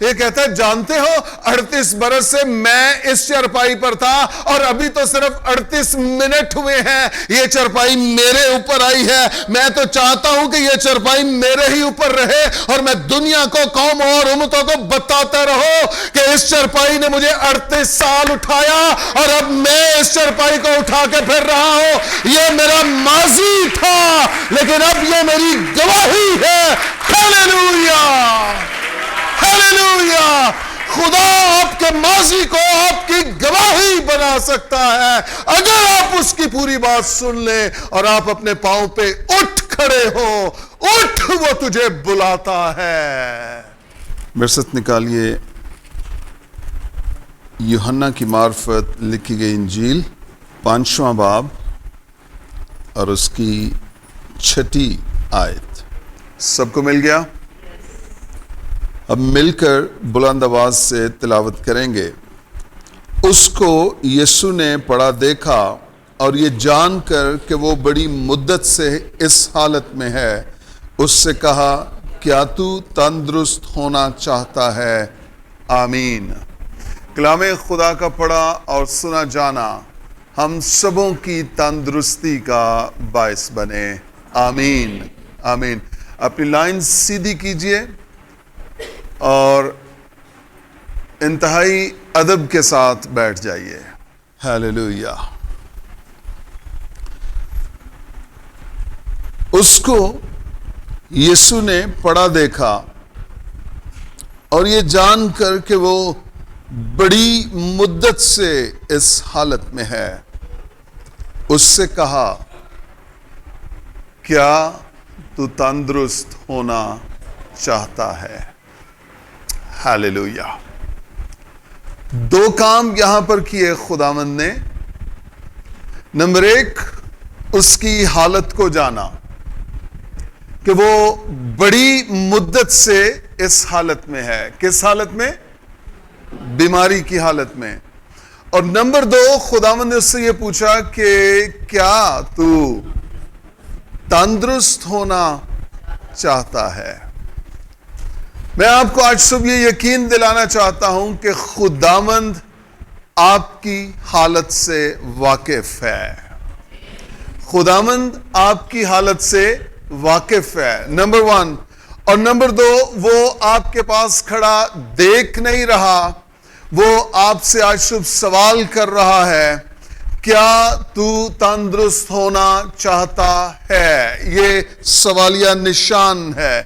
یہ کہتا ہے جانتے ہو 38 برس سے میں اس چرپائی پر تھا اور ابھی تو صرف 38 منٹ ہوئے ہیں یہ چرپائی میرے اوپر آئی ہے. میں تو چاہتا ہوں کہ یہ چرپائی میرے ہی اوپر رہے اور میں دنیا کو، قوم اور امتوں کو بتاتا رہو کہ اس چرپائی نے مجھے 38 سال اٹھایا اور اب میں اس چرپائی کو اٹھا کے پھر رہا ہوں. یہ میرا ماضی تھا لیکن اب یہ میری گواہی ہے. ہاللیلویا ہاللیلویا. خدا آپ کے ماضی کو آپ کی گواہی بنا سکتا ہے اگر آپ اس کی پوری بات سن لیں اور آپ اپنے پاؤں پہ اٹھ کھڑے ہو. اٹھ، وہ تجھے بلاتا ہے. برست نکالیے یوحنا کی معرفت لکھی گئی انجیل 5واں باب اور اس کی 6 آیت. سب کو مل گیا؟ اب مل کر بلند آواز سے تلاوت کریں گے. اس کو یسوع نے پڑا دیکھا اور یہ جان کر کہ وہ بڑی مدت سے اس حالت میں ہے اس سے کہا کیا تو تندرست ہونا چاہتا ہے؟ آمین. کلام خدا کا پڑھا اور سنا جانا ہم سبوں کی تندرستی کا باعث بنے. آمین آمین. اپنی لائن سیدھی کیجئے اور انتہائی ادب کے ساتھ بیٹھ جائیے. ہاللیلویا. اس کو یسوع نے پڑا دیکھا اور یہ جان کر کہ وہ بڑی مدت سے اس حالت میں ہے اس سے کہا کیا تو تندرست ہونا چاہتا ہے؟ ہاللیلویا. 2 کام یہاں پر کیے خداوند نے. نمبر 1، اس کی حالت کو جانا کہ وہ بڑی مدت سے اس حالت میں ہے. کس حالت میں؟ بیماری کی حالت میں. اور نمبر 2، خداوند نے اس سے یہ پوچھا کہ کیا تو تندرست ہونا چاہتا ہے؟ میں آپ کو آج صبح یہ یقین دلانا چاہتا ہوں کہ خداوند آپ کی حالت سے واقف ہے. خداوند آپ کی حالت سے واقف ہے، نمبر 1. اور نمبر 2، وہ آپ کے پاس کھڑا دیکھ نہیں رہا، وہ آپ سے آج صبح سوال کر رہا ہے کیا تو تندرست ہونا چاہتا ہے؟ یہ سوالیہ نشان ہے.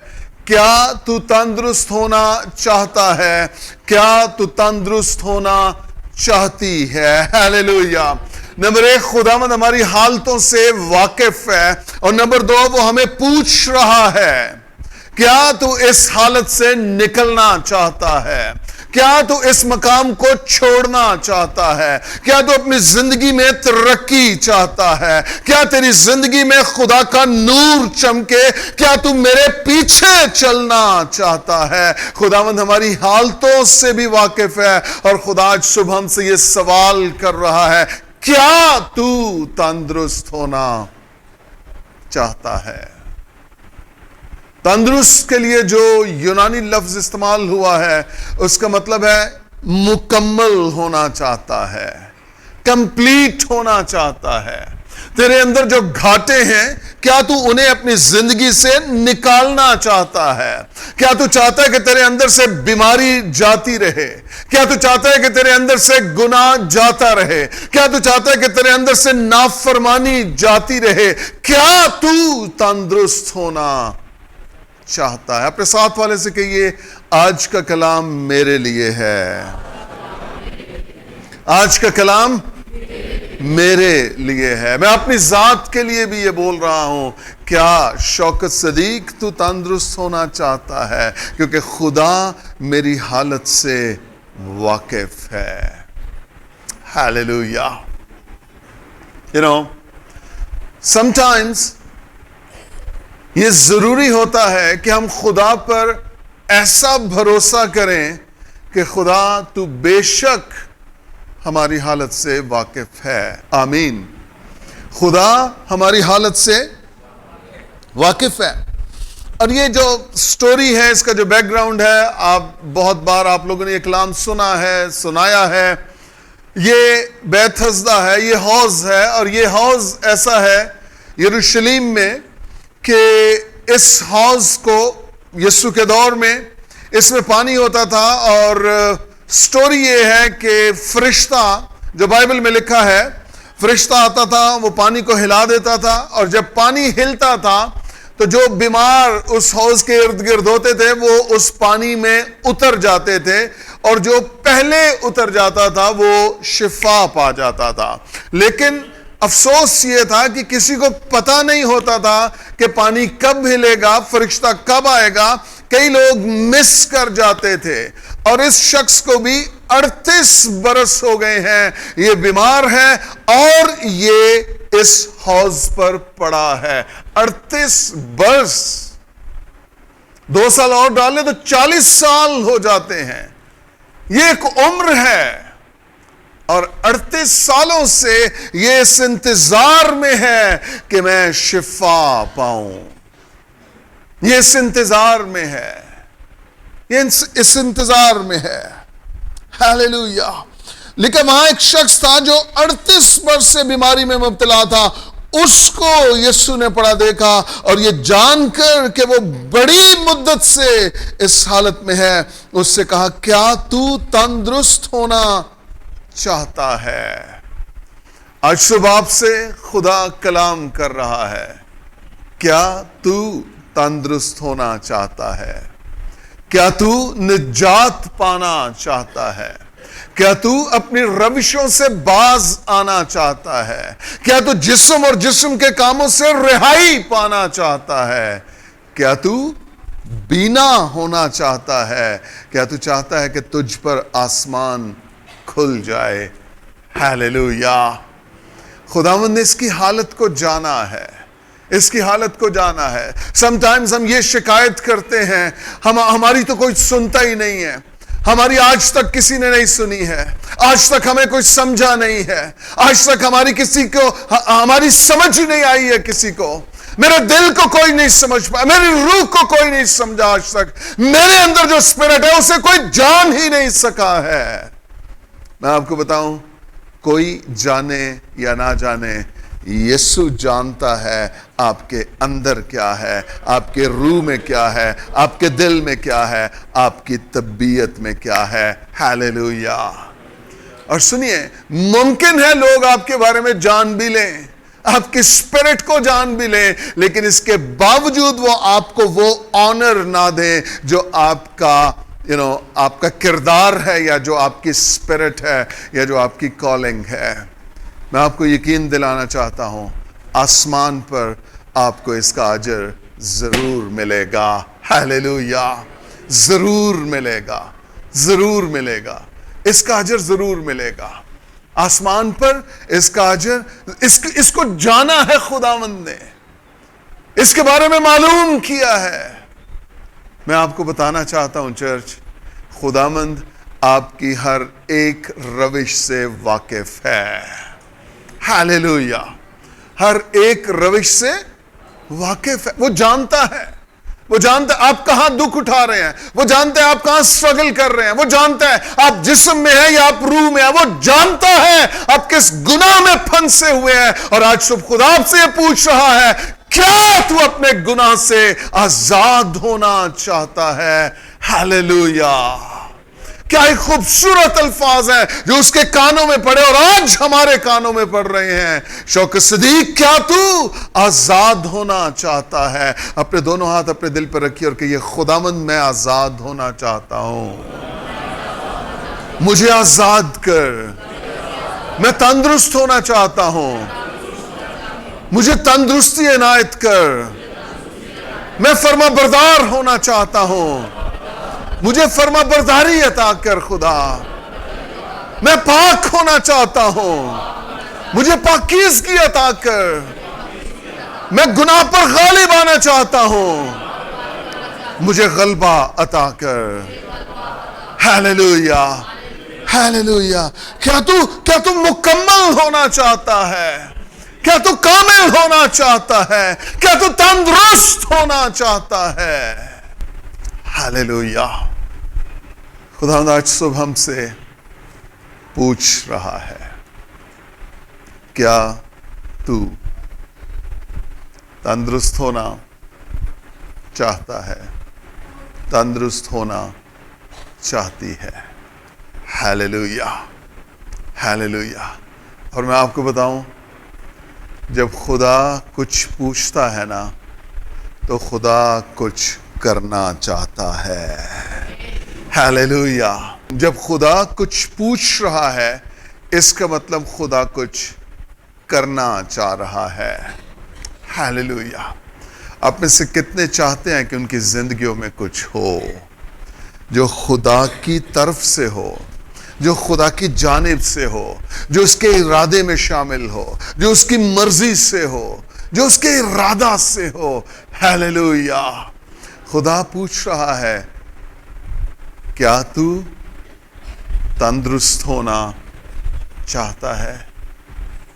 کیا تو تندرست ہونا چاہتا ہے؟ کیا تو تندرست ہونا چاہتی ہے؟ ہاللیلویا. نمبر 1، خداوند ہماری حالتوں سے واقف ہے اور نمبر 2، وہ ہمیں پوچھ رہا ہے کیا تو اس حالت سے نکلنا چاہتا ہے؟ کیا تو اس مقام کو چھوڑنا چاہتا ہے؟ کیا تو اپنی زندگی میں ترقی چاہتا ہے؟ کیا تیری زندگی میں خدا کا نور چمکے؟ کیا تو میرے پیچھے چلنا چاہتا ہے؟ خداوند ہماری حالتوں سے بھی واقف ہے اور خدا آج صبح ہم سے یہ سوال کر رہا ہے کیا تو تندرست ہونا چاہتا ہے؟ تندرست کے لیے جو یونانی لفظ استعمال ہوا ہے اس کا مطلب ہے مکمل ہونا چاہتا ہے، کمپلیٹ ہونا چاہتا ہے. تیرے اندر جو گھاٹے ہیں کیا تو انہیں اپنی زندگی سے نکالنا چاہتا ہے؟ کیا تو چاہتا ہے کہ تیرے اندر سے بیماری جاتی رہے؟ کیا تو چاہتا ہے کہ تیرے اندر سے گناہ جاتا رہے؟ کیا تو چاہتا ہے کہ تیرے اندر سے نافرمانی جاتی رہے؟ کیا تو تندرست ہونا چاہتا ہے؟ اپنے ساتھ والے سے کہیے آج کا کلام میرے لیے ہے. آج کا کلام میرے لیے ہے. میں اپنی ذات کے لیے بھی یہ بول رہا ہوں کیا شوکت صدیق تو تندرست ہونا چاہتا ہے؟ کیونکہ خدا میری حالت سے واقف ہے. ہاللیلویا. sometimes یہ ضروری ہوتا ہے کہ ہم خدا پر ایسا بھروسہ کریں کہ خدا تو بے شک ہماری حالت سے واقف ہے. آمین. خدا ہماری حالت سے واقف ہے. اور یہ جو سٹوری ہے، اس کا جو بیک گراؤنڈ ہے، بہت بار آپ لوگوں نے یہ کلام سنا ہے، سنایا ہے. یہ بیت حسدہ ہے، یہ حوض ہے، اور یہ حوض ایسا ہے یروشلیم میں کہ اس حوض کو یسوع کے دور میں اس میں پانی ہوتا تھا. اور سٹوری یہ ہے کہ فرشتہ، جو بائبل میں لکھا ہے، فرشتہ آتا تھا، وہ پانی کو ہلا دیتا تھا، اور جب پانی ہلتا تھا تو جو بیمار اس حوض کے ارد گرد ہوتے تھے وہ اس پانی میں اتر جاتے تھے، اور جو پہلے اتر جاتا تھا وہ شفا پا جاتا تھا. لیکن افسوس یہ تھا کہ کسی کو پتہ نہیں ہوتا تھا کہ پانی کب ہلے گا، فرشتہ کب آئے گا. کئی لوگ مس کر جاتے تھے، اور اس شخص کو بھی 38 برس ہو گئے ہیں، یہ بیمار ہے اور یہ اس حوض پر پڑا ہے. 38 برس، 2 سال اور ڈالے تو 40 سال ہو جاتے ہیں. یہ ایک عمر ہے، اور 38 سالوں سے یہ اس انتظار میں ہے کہ میں شفا پاؤں. یہ اس انتظار میں ہے، یہ اس انتظار میں ہے. ہاللویا. لیکن وہاں ایک شخص تھا جو 38 برس سے بیماری میں مبتلا تھا. اس کو یسوع نے پڑا دیکھا، اور یہ جان کر کہ وہ بڑی مدت سے اس حالت میں ہے، اس سے کہا، کیا تو تندرست ہونا چاہتا ہے؟ آج صبح آپ سے خدا کلام کر رہا ہے. کیا تو تندرست ہونا چاہتا ہے؟ کیا تو نجات پانا چاہتا ہے؟ کیا تو اپنی روشوں سے باز آنا چاہتا ہے؟ کیا تو جسم اور جسم کے کاموں سے رہائی پانا چاہتا ہے؟ کیا تو بینا ہونا چاہتا ہے؟ کیا تو چاہتا ہے کہ تجھ پر آسمان کھل جائے؟ ہاللویا. خداوند نے اس کی حالت کو جانا ہے، اس کی حالت کو جانا ہے. سم ٹائمز ہم یہ شکایت کرتے ہیں، ہماری تو کوئی سنتا ہی نہیں ہے، ہماری آج تک کسی نے نہیں سنی ہے، آج تک ہمیں کوئی سمجھا نہیں ہے، آج تک ہماری سمجھ ہی نہیں آئی ہے کسی کو، میرے دل کو کوئی نہیں سمجھ پایا، میری روح کو کوئی نہیں سمجھا آج تک، میرے اندر جو اسپرٹ ہے اسے کوئی جان ہی نہیں سکا ہے. میں آپ کو بتاؤں، کوئی جانے یا نہ جانے، یسوع جانتا ہے آپ کے اندر کیا ہے، آپ کے روح میں کیا ہے، آپ کے دل میں کیا ہے، آپ کی طبیعت میں کیا ہے. ہاللویا. اور سنیے، ممکن ہے لوگ آپ کے بارے میں جان بھی لیں، آپ کی اسپرٹ کو جان بھی لیں، لیکن اس کے باوجود وہ آپ کو وہ آنر نہ دیں جو آپ کا آپ کا کردار ہے، یا جو آپ کی اسپرٹ ہے، یا جو آپ کی کالنگ ہے. میں آپ کو یقین دلانا چاہتا ہوں، آسمان پر آپ کو اس کا اجر ضرور ملے گا. ہاللویا. ضرور ملے گا، ضرور ملے گا، اس کا اجر ضرور ملے گا. آسمان پر اس کا اجر، اس کو جانا ہے خداوند نے، اس کے بارے میں معلوم کیا ہے. میں آپ کو بتانا چاہتا ہوں چرچ، خداوند آپ کی ہر ایک روش سے واقف ہے. ہاللویا. ہر ایک روش سے واقف ہے. وہ جانتا ہے، وہ جانتا ہے آپ کہاں دکھ اٹھا رہے ہیں، وہ جانتا ہے آپ کہاں سٹرگل کر رہے ہیں، وہ جانتا ہے آپ جسم میں ہیں یا آپ روح میں ہیں، وہ جانتا ہے آپ کس گناہ میں پھنسے ہوئے ہیں. اور آج صبح خدا آپ سے یہ پوچھ رہا ہے، کیا تو اپنے گناہ سے آزاد ہونا چاہتا ہے؟ ہاللویا. کیا ایک خوبصورت الفاظ ہیں جو اس کے کانوں میں پڑے اور آج ہمارے کانوں میں پڑ رہے ہیں. شوق صدیق، کیا تو آزاد ہونا چاہتا ہے؟ اپنے دونوں ہاتھ اپنے دل پر رکھیے اور کہیے، خداوند میں آزاد ہونا چاہتا ہوں، مجھے آزاد کر. میں تندرست ہونا چاہتا ہوں، مجھے تندرستی عنایت کر. میں فرما بردار ہونا چاہتا ہوں، مجھے فرما برداری عطا کر. خدا، میں پاک ہونا چاہتا ہوں، مجھے پاکیزگی عطا کر. میں گناہ پر غالب آنا چاہتا ہوں، مجھے غلبہ عطا کر. ہاللویا. ہاللویا. کیا تو مکمل ہونا چاہتا ہے؟ کیا تو کامل ہونا چاہتا ہے؟ کیا تو تندرست ہونا چاہتا ہے؟ ہاللویا! خداوند آج صبح ہم سے پوچھ رہا ہے، کیا تو تندرست ہونا چاہتا ہے؟ تندرست ہونا چاہتی ہے؟ ہاللویا! ہاللویا! اور میں آپ کو بتاؤں، جب خدا کچھ پوچھتا ہے نا تو خدا کچھ کرنا چاہتا ہے۔ ہاللویا! جب خدا کچھ پوچھ رہا ہے اس کا مطلب خدا کچھ کرنا چاہ رہا ہے۔ ہاللویا! آپ میں سے کتنے چاہتے ہیں کہ ان کی زندگیوں میں کچھ ہو جو خدا کی طرف سے ہو، جو خدا کی جانب سے ہو، جو اس کے ارادے میں شامل ہو، جو اس کی مرضی سے ہو، جو اس کے ارادہ سے ہو؟ ہاللویا! خدا پوچھ رہا ہے، کیا تو تندرست ہونا چاہتا ہے؟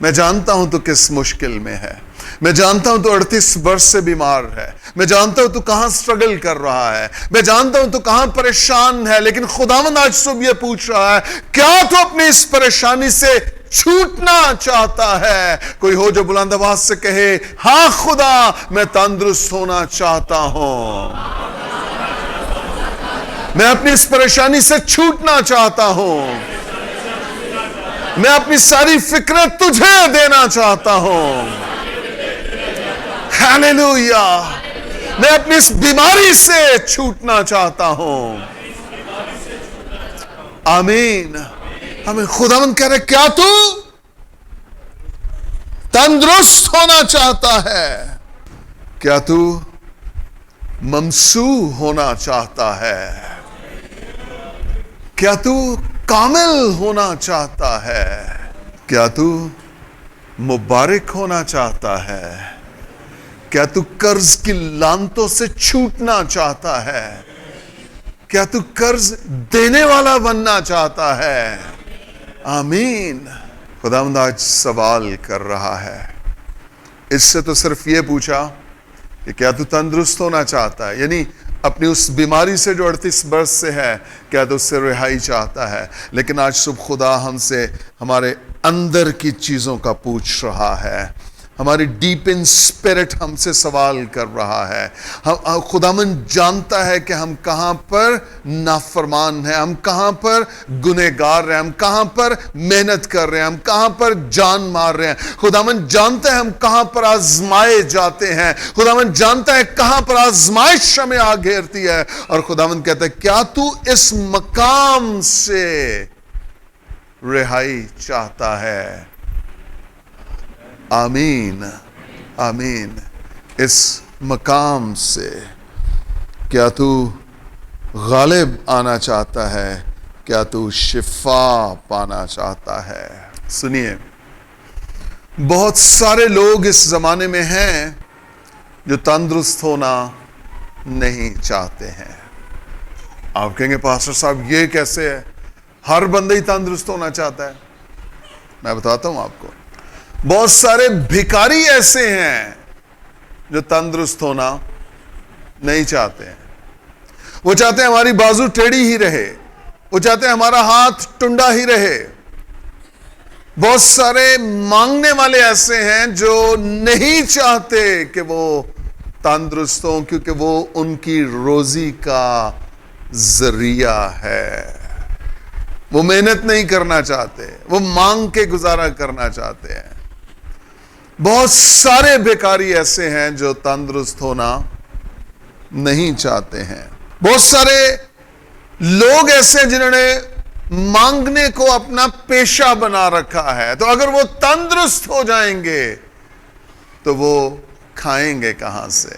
میں جانتا ہوں تو کس مشکل میں ہے، میں جانتا ہوں تو 38 برس سے بیمار ہے، میں جانتا ہوں تو کہاں سٹرگل کر رہا ہے، میں جانتا ہوں تو کہاں پریشان ہے، لیکن خداوند آج صبح یہ پوچھ رہا ہے، کیا تو اپنی اس پریشانی سے چھوٹنا چاہتا ہے؟ کوئی ہو جو بلند آواز سے کہے، ہاں خدا، میں تندرست ہونا چاہتا ہوں، میں اپنی اس پریشانی سے چھوٹنا چاہتا ہوں، میں اپنی ساری فکریں تجھے دینا چاہتا ہوں۔ ہاللویا! میں اپنی اس بیماری سے چھوٹنا چاہتا ہوں۔ آمین! ہمیں خداوند کہہ رہے، کیا تو تندرست ہونا چاہتا ہے؟ کیا تو ممسوح ہونا چاہتا ہے؟ کیا تو کامل ہونا چاہتا ہے؟ کیا تو مبارک ہونا چاہتا ہے؟ کیا تو قرض کی لعنتوں سے چھوٹنا چاہتا ہے؟ کیا تو قرض دینے والا بننا چاہتا ہے؟ آمین! خداوند آج سوال کر رہا ہے، اس سے تو صرف یہ پوچھا کہ کیا تو تندرست ہونا چاہتا ہے، یعنی اپنی اس بیماری سے جو 38 برس سے ہے، کیا تو اس سے رہائی چاہتا ہے؟ لیکن آج صبح خدا ہم سے ہمارے اندر کی چیزوں کا پوچھ رہا ہے، ہماری ڈیپ ان اسپرٹ ہم سے سوال کر رہا ہے۔ خداوند جانتا ہے کہ ہم کہاں پر نافرمان ہیں، ہم کہاں پر گنہگار ہیں، ہم کہاں پر محنت کر رہے ہیں، ہم کہاں پر جان مار رہے ہیں۔ خداوند جانتا ہے ہم کہاں پر آزمائے جاتے ہیں، خداوند جانتا ہے کہاں پر آزمائش ہمیں آ گھیرتی ہے، اور خداوند کہتا ہے، کیا تو اس مقام سے رہائی چاہتا ہے؟ آمین! آمین! اس مقام سے کیا تو غالب آنا چاہتا ہے؟ کیا تو شفا پانا چاہتا ہے؟ سنیے، بہت سارے لوگ اس زمانے میں ہیں جو تندرست ہونا نہیں چاہتے ہیں۔ آپ کہیں گے پاسٹر صاحب یہ کیسے ہے؟ ہر بندہ ہی تندرست ہونا چاہتا ہے۔ میں بتاتا ہوں آپ کو، بہت سارے بھکاری ایسے ہیں جو تندرست ہونا نہیں چاہتے ہیں۔ وہ چاہتے ہیں ہماری بازو ٹیڑھی ہی رہے، وہ چاہتے ہیں ہمارا ہاتھ ٹنڈا ہی رہے۔ بہت سارے مانگنے والے ایسے ہیں جو نہیں چاہتے کہ وہ تندرست ہوں، کیونکہ وہ ان کی روزی کا ذریعہ ہے۔ وہ محنت نہیں کرنا چاہتے، وہ مانگ کے گزارا کرنا چاہتے ہیں۔ بہت سارے بیکاری ایسے ہیں جو تندرست ہونا نہیں چاہتے ہیں۔ بہت سارے لوگ ایسے ہیں جنہوں نے مانگنے کو اپنا پیشہ بنا رکھا ہے، تو اگر وہ تندرست ہو جائیں گے تو وہ کھائیں گے کہاں سے؟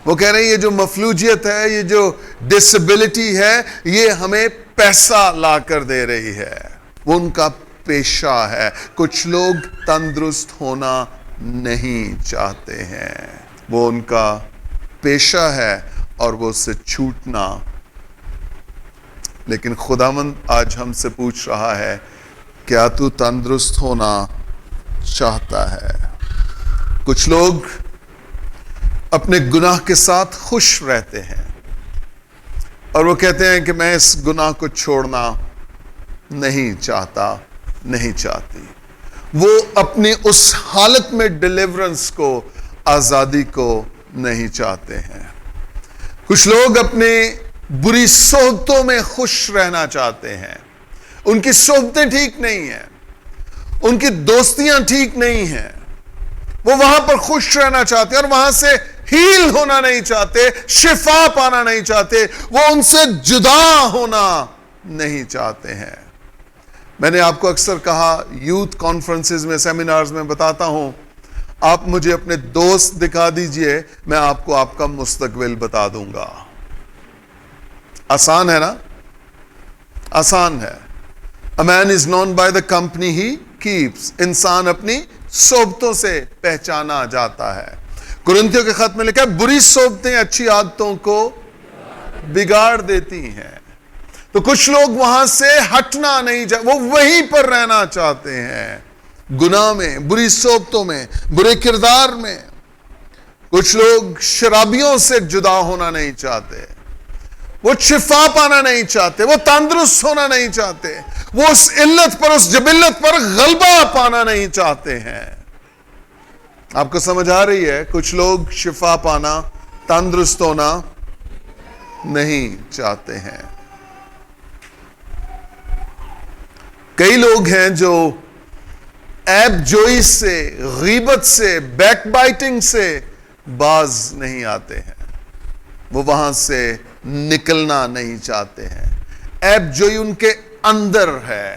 وہ کہہ رہے ہیں یہ جو مفلوجیت ہے، یہ جو ڈسیبلٹی ہے، یہ ہمیں پیسہ لا کر دے رہی ہے۔ وہ ان کا پیشہ ہے۔ کچھ لوگ تندرست ہونا نہیں چاہتے ہیں، وہ ان کا پیشہ ہے اور وہ اس سے چھوٹنا۔ لیکن خداوند آج ہم سے پوچھ رہا ہے، کیا تو تندرست ہونا چاہتا ہے؟ کچھ لوگ اپنے گناہ کے ساتھ خوش رہتے ہیں اور وہ کہتے ہیں کہ میں اس گناہ کو چھوڑنا نہیں چاہتا، نہیں چاہتی. وہ اپنی اس حالت میں ڈیلیورنس کو، آزادی کو نہیں چاہتے ہیں. کچھ لوگ اپنے بری صحبتوں میں خوش رہنا چاہتے ہیں. ان کی صحبتیں ٹھیک نہیں ہیں، ان کی دوستیاں ٹھیک نہیں ہیں، وہ وہاں پر خوش رہنا چاہتے ہیں اور وہاں سے ہیل ہونا نہیں چاہتے، شفا پانا نہیں چاہتے، وہ ان سے جدا ہونا نہیں چاہتے ہیں. میں نے آپ کو اکثر کہا، یوتھ کانفرنسز میں، سیمینارز میں بتاتا ہوں، آپ مجھے اپنے دوست دکھا دیجئے، میں آپ کو آپ کا مستقبل بتا دوں گا. آسان ہے نا؟ آسان ہے. A man is known by the company he keeps. انسان اپنی صحبتوں سے پہچانا جاتا ہے. کرنتھیوں کے خط میں لکھا ہے، بری صحبتیں اچھی عادتوں کو بگاڑ دیتی ہیں. تو کچھ لوگ وہاں سے ہٹنا نہیں چاہتے، وہ وہیں پر رہنا چاہتے ہیں، گناہ میں، بری صحبتوں میں، برے کردار میں. کچھ لوگ شرابیوں سے جدا ہونا نہیں چاہتے، وہ شفا پانا نہیں چاہتے، وہ تندرست ہونا نہیں چاہتے، وہ اس علت پر، اس جبلت پر غلبہ پانا نہیں چاہتے ہیں. آپ کو سمجھ آ رہی ہے؟ کچھ لوگ شفا پانا، تندرست ہونا نہیں چاہتے ہیں. کئی لوگ ہیں جو عیب جوئی سے، غیبت سے، بیک بائٹنگ سے باز نہیں آتے ہیں. وہ وہاں سے نکلنا نہیں چاہتے ہیں. عیب جوئی ان کے اندر ہے،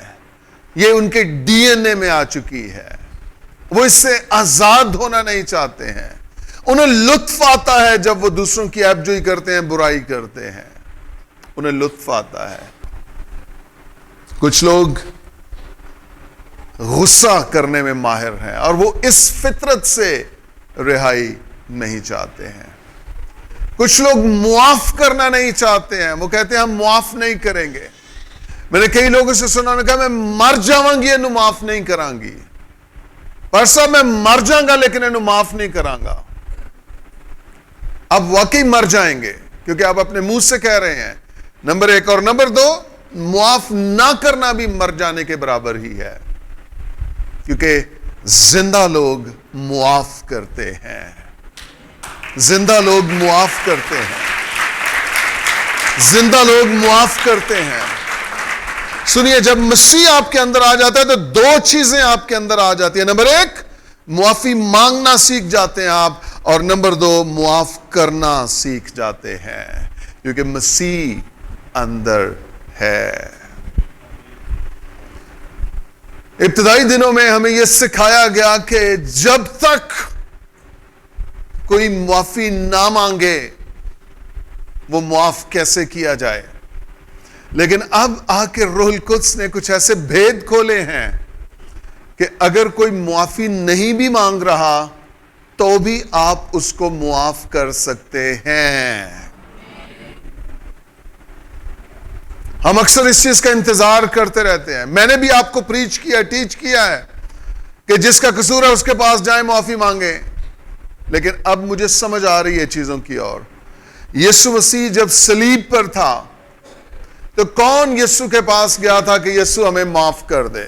یہ ان کے ڈی این اے میں آ چکی ہے. وہ اس سے آزاد ہونا نہیں چاہتے ہیں. انہیں لطف آتا ہے جب وہ دوسروں کی عیب جوئی کرتے ہیں، برائی کرتے ہیں، انہیں لطف آتا ہے. کچھ لوگ غصہ کرنے میں ماہر ہیں اور وہ اس فطرت سے رہائی نہیں چاہتے ہیں. کچھ لوگ معاف کرنا نہیں چاہتے ہیں، وہ کہتے ہیں ہم معاف نہیں کریں گے. میں نے کئی لوگوں سے سنا، نے کہا میں مر جاؤں گی انہوں معاف نہیں کران گی. پر صاحب میں مر جاؤں گا لیکن انہوں معاف نہیں کران گا. اب واقعی مر جائیں گے کیونکہ آپ اپنے منہ سے کہہ رہے ہیں. نمبر 1 اور نمبر 2، معاف نہ کرنا بھی مر جانے کے برابر ہی ہے، کیونکہ زندہ لوگ معاف کرتے ہیں. زندہ لوگ معاف کرتے ہیں. زندہ لوگ معاف کرتے ہیں. سنیے، جب مسیح آپ کے اندر آ جاتا ہے تو 2 چیزیں آپ کے اندر آ جاتی ہیں. نمبر 1، معافی مانگنا سیکھ جاتے ہیں آپ، اور نمبر 2، معاف کرنا سیکھ جاتے ہیں، کیونکہ مسیح اندر ہے. ابتدائی دنوں میں ہمیں یہ سکھایا گیا کہ جب تک کوئی معافی نہ مانگے وہ معاف کیسے کیا جائے. لیکن اب آ کے روح القدس نے کچھ ایسے بھید کھولے ہیں کہ اگر کوئی معافی نہیں بھی مانگ رہا تو بھی آپ اس کو معاف کر سکتے ہیں. ہم اکثر اس چیز کا انتظار کرتے رہتے ہیں. میں نے بھی آپ کو پریچ کیا، ٹیچ کیا ہے کہ جس کا قصور ہے اس کے پاس جائیں، معافی مانگیں. لیکن اب مجھے سمجھ آ رہی ہے چیزوں کی. اور یسوع مسیح جب صلیب پر تھا تو کون یسوع کے پاس گیا تھا کہ یسوع ہمیں معاف کر دے؟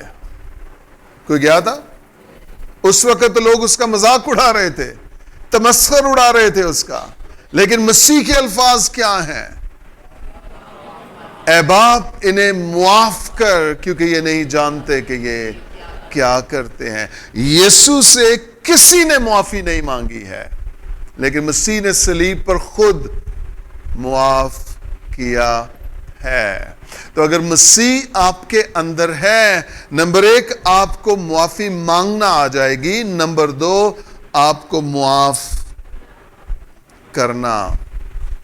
کوئی گیا تھا؟ اس وقت تو لوگ اس کا مذاق اڑا رہے تھے، تمسخر اڑا رہے تھے اس کا. لیکن مسیح کے الفاظ کیا ہیں؟ اے باپ انہیں معاف کر کیونکہ یہ نہیں جانتے کہ یہ کیا کرتے ہیں. یسوع سے کسی نے معافی نہیں مانگی ہے، لیکن مسیح نے صلیب پر خود معاف کیا ہے. تو اگر مسیح آپ کے اندر ہے، نمبر 1 آپ کو معافی مانگنا آ جائے گی، نمبر 2 آپ کو معاف کرنا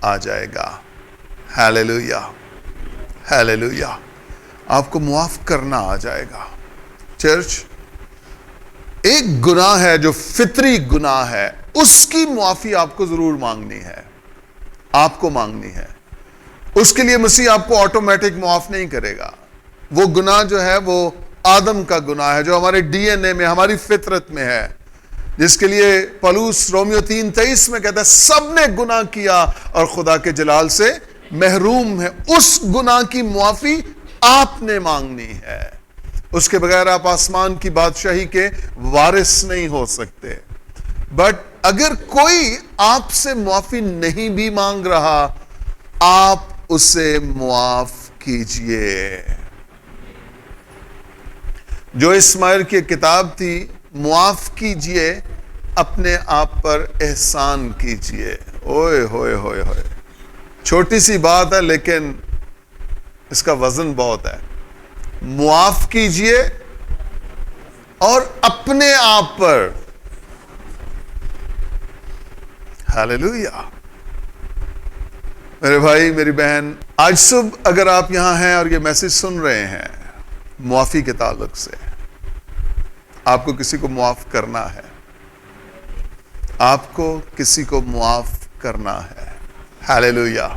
آ جائے گا. Hallelujah, hallelujah. آپ کو معاف کرنا آ جائے گا. چرچ، ایک گناہ ہے جو فطری گناہ ہے، اس کی معافی آپ کو ضرور مانگنی ہے، آپ کو مانگنی ہے. اس کے لیے مسیح آپ کو آٹومیٹک معاف نہیں کرے گا. وہ گناہ جو ہے وہ آدم کا گناہ ہے جو ہمارے ڈی این اے میں، ہماری فطرت میں ہے. جس کے لیے پولس رومیو 3:23 میں کہتا ہے سب نے گناہ کیا اور خدا کے جلال سے محروم ہے. اس گناہ کی معافی آپ نے مانگنی ہے. اس کے بغیر آپ آسمان کی بادشاہی کے وارث نہیں ہو سکتے. بٹ اگر کوئی آپ سے معافی نہیں بھی مانگ رہا، آپ اسے معاف کیجئے. جو اسماعیل کی کتاب تھی، معاف کیجئے، اپنے آپ پر احسان کیجئے. اوئے ہوئے ہوئے ہوئے، چھوٹی سی بات ہے لیکن اس کا وزن بہت ہے. معاف کیجئے اور اپنے آپ پر. ہاللیلویا. میرے بھائی میری بہن، آج صبح اگر آپ یہاں ہیں اور یہ میسج سن رہے ہیں معافی کے تعلق سے، آپ کو کسی کو معاف کرنا ہے. آپ کو کسی کو معاف کرنا ہے. ہاللیلویا.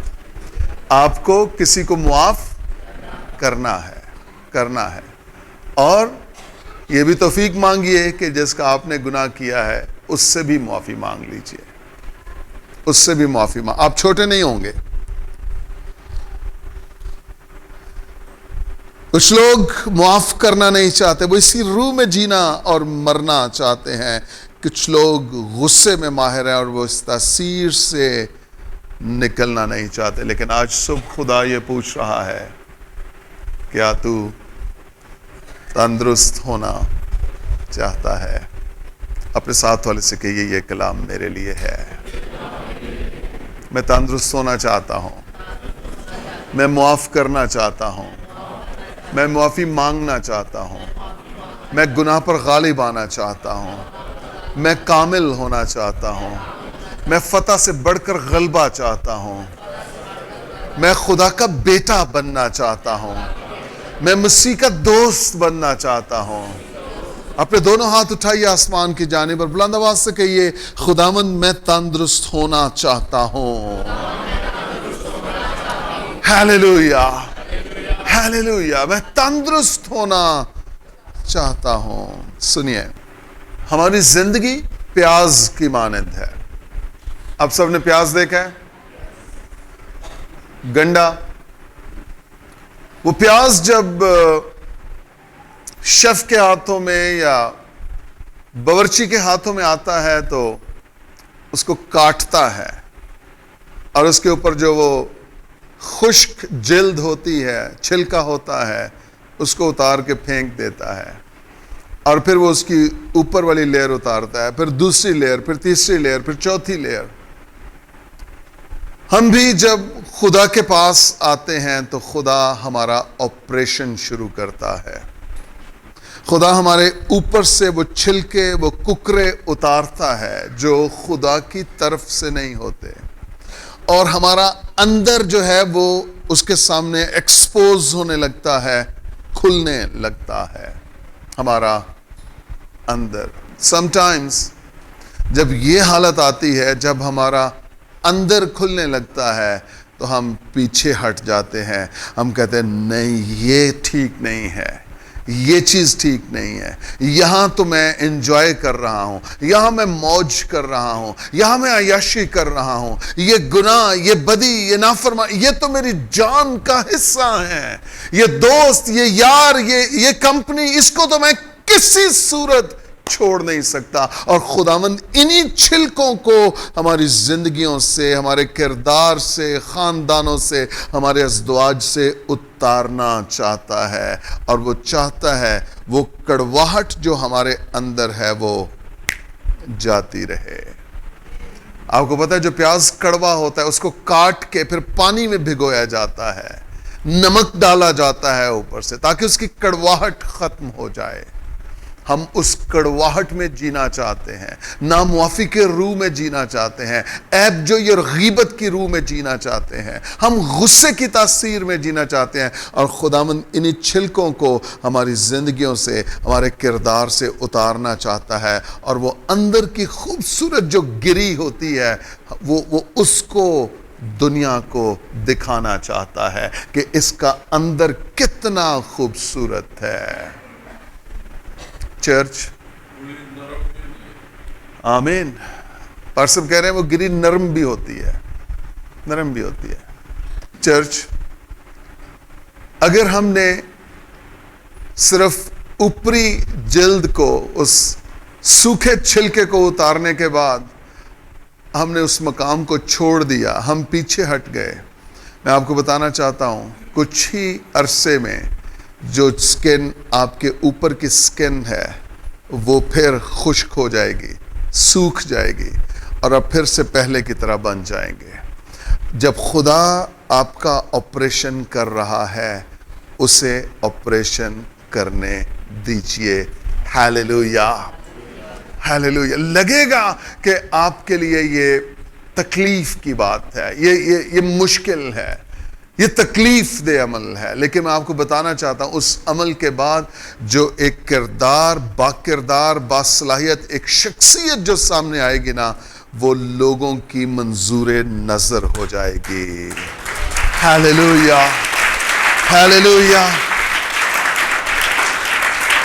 آپ کو کسی کو معاف کرنا ہے. اور یہ بھی توفیق مانگیے کہ جس کا آپ نے گناہ کیا ہے اس سے بھی معافی مانگ لیجئے. اس سے بھی معافی مانگ. آپ چھوٹے نہیں ہوں گے. کچھ لوگ معاف کرنا نہیں چاہتے، وہ اسی روح میں جینا اور مرنا چاہتے ہیں. کچھ لوگ غصے میں ماہر ہیں اور وہ اس تاثیر سے نکلنا نہیں چاہتے. لیکن آج صبح خدا یہ پوچھ رہا ہے، کیا تو تندرست ہونا چاہتا ہے؟ اپنے ساتھ والے سے کہیے یہ کلام میرے لیے ہے. میں تندرست ہونا چاہتا ہوں. میں معاف کرنا چاہتا ہوں. میں معافی مانگنا چاہتا ہوں. میں گناہ پر غالب آنا چاہتا ہوں. میں کامل ہونا چاہتا ہوں. میں فتح سے بڑھ کر غلبہ چاہتا ہوں. میں خدا کا بیٹا بننا چاہتا ہوں. میں مسیح کا دوست بننا چاہتا ہوں. اپنے دونوں ہاتھ اٹھائیے آسمان کی جانب اور بلند آواز سے کہیے، خداوند میں تندرست ہونا چاہتا ہوں. ہاللیلویا. ہاللیلویا. میں تندرست ہونا چاہتا ہوں. سنیے، ہماری زندگی پیاز کی مانند ہے. اب سب نے پیاز دیکھا ہے؟ گنڈا. وہ پیاز جب شیف کے ہاتھوں میں یا باورچی کے ہاتھوں میں آتا ہے تو اس کو کاٹتا ہے اور اس کے اوپر جو وہ خشک جلد ہوتی ہے، چھلکا ہوتا ہے، اس کو اتار کے پھینک دیتا ہے. اور پھر وہ اس کی اوپر والی لیئر اتارتا ہے، پھر دوسری لیئر، پھر تیسری لیئر، پھر چوتھی لیئر. ہم بھی جب خدا کے پاس آتے ہیں تو خدا ہمارا آپریشن شروع کرتا ہے. خدا ہمارے اوپر سے وہ چھلکے، وہ ککرے اتارتا ہے جو خدا کی طرف سے نہیں ہوتے، اور ہمارا اندر جو ہے وہ اس کے سامنے ایکسپوز ہونے لگتا ہے، کھلنے لگتا ہے ہمارا اندر. سم ٹائمز جب یہ حالت آتی ہے، جب ہمارا اندر کھلنے لگتا ہے تو ہم پیچھے ہٹ جاتے ہیں. ہم کہتے ہیں نہیں، یہ ٹھیک نہیں ہے، یہ چیز ٹھیک نہیں ہے. یہاں تو میں انجوائے کر رہا ہوں، یہاں میں موج کر رہا ہوں، یہاں میں عیاشی کر رہا ہوں. یہ گناہ، یہ بدی، یہ نافرمانی، یہ تو میری جان کا حصہ ہے. یہ دوست، یہ یار، یہ کمپنی، اس کو تو میں کسی صورت چھوڑ نہیں سکتا. اور خداوند انہی چھلکوں کو ہماری زندگیوں سے، ہمارے کردار سے، خاندانوں سے، ہمارے ازدواج سے اتارنا چاہتا ہے. اور وہ چاہتا ہے وہ کڑواہٹ جو ہمارے اندر ہے وہ جاتی رہے. آپ کو پتا ہے جو پیاز کڑوا ہوتا ہے اس کو کاٹ کے پھر پانی میں بھگویا جاتا ہے، نمک ڈالا جاتا ہے اوپر سے تاکہ اس کی کڑواہٹ ختم ہو جائے. ہم اس کڑواہٹ میں جینا چاہتے ہیں، نامعافی کے روح میں جینا چاہتے ہیں، عیب جوئی اور غیبت کی روح میں جینا چاہتے ہیں، ہم غصے کی تاثیر میں جینا چاہتے ہیں. اور خداوند انہی چھلکوں کو ہماری زندگیوں سے، ہمارے کردار سے اتارنا چاہتا ہے. اور وہ اندر کی خوبصورت جو گری ہوتی ہے وہ اس کو دنیا کو دکھانا چاہتا ہے کہ اس کا اندر کتنا خوبصورت ہے. چرچ، آمین. اور سب کہہ رہے ہیں وہ گری نرم بھی ہوتی ہے، نرم بھی ہوتی ہے. چرچ، اگر ہم نے صرف اوپری جلد کو، اس سوکھے چھلکے کو اتارنے کے بعد ہم نے اس مقام کو چھوڑ دیا، ہم پیچھے ہٹ گئے، میں آپ کو بتانا چاہتا ہوں کچھ ہی عرصے میں جو سکن آپ کے اوپر کی سکن ہے وہ پھر خشک ہو جائے گی، سوکھ جائے گی، اور اب پھر سے پہلے کی طرح بن جائیں گے. جب خدا آپ کا آپریشن کر رہا ہے اسے آپریشن کرنے دیجئے. Hallelujah, hallelujah. لگے گا کہ آپ کے لیے یہ تکلیف کی بات ہے، یہ مشکل ہے، یہ تکلیف دہ عمل ہے، لیکن میں آپ کو بتانا چاہتا ہوں اس عمل کے بعد جو ایک کردار، با کردار، با صلاحیت ایک شخصیت جو سامنے آئے گی نا، وہ لوگوں کی منظور نظر ہو جائے گی. Hallelujah, hallelujah.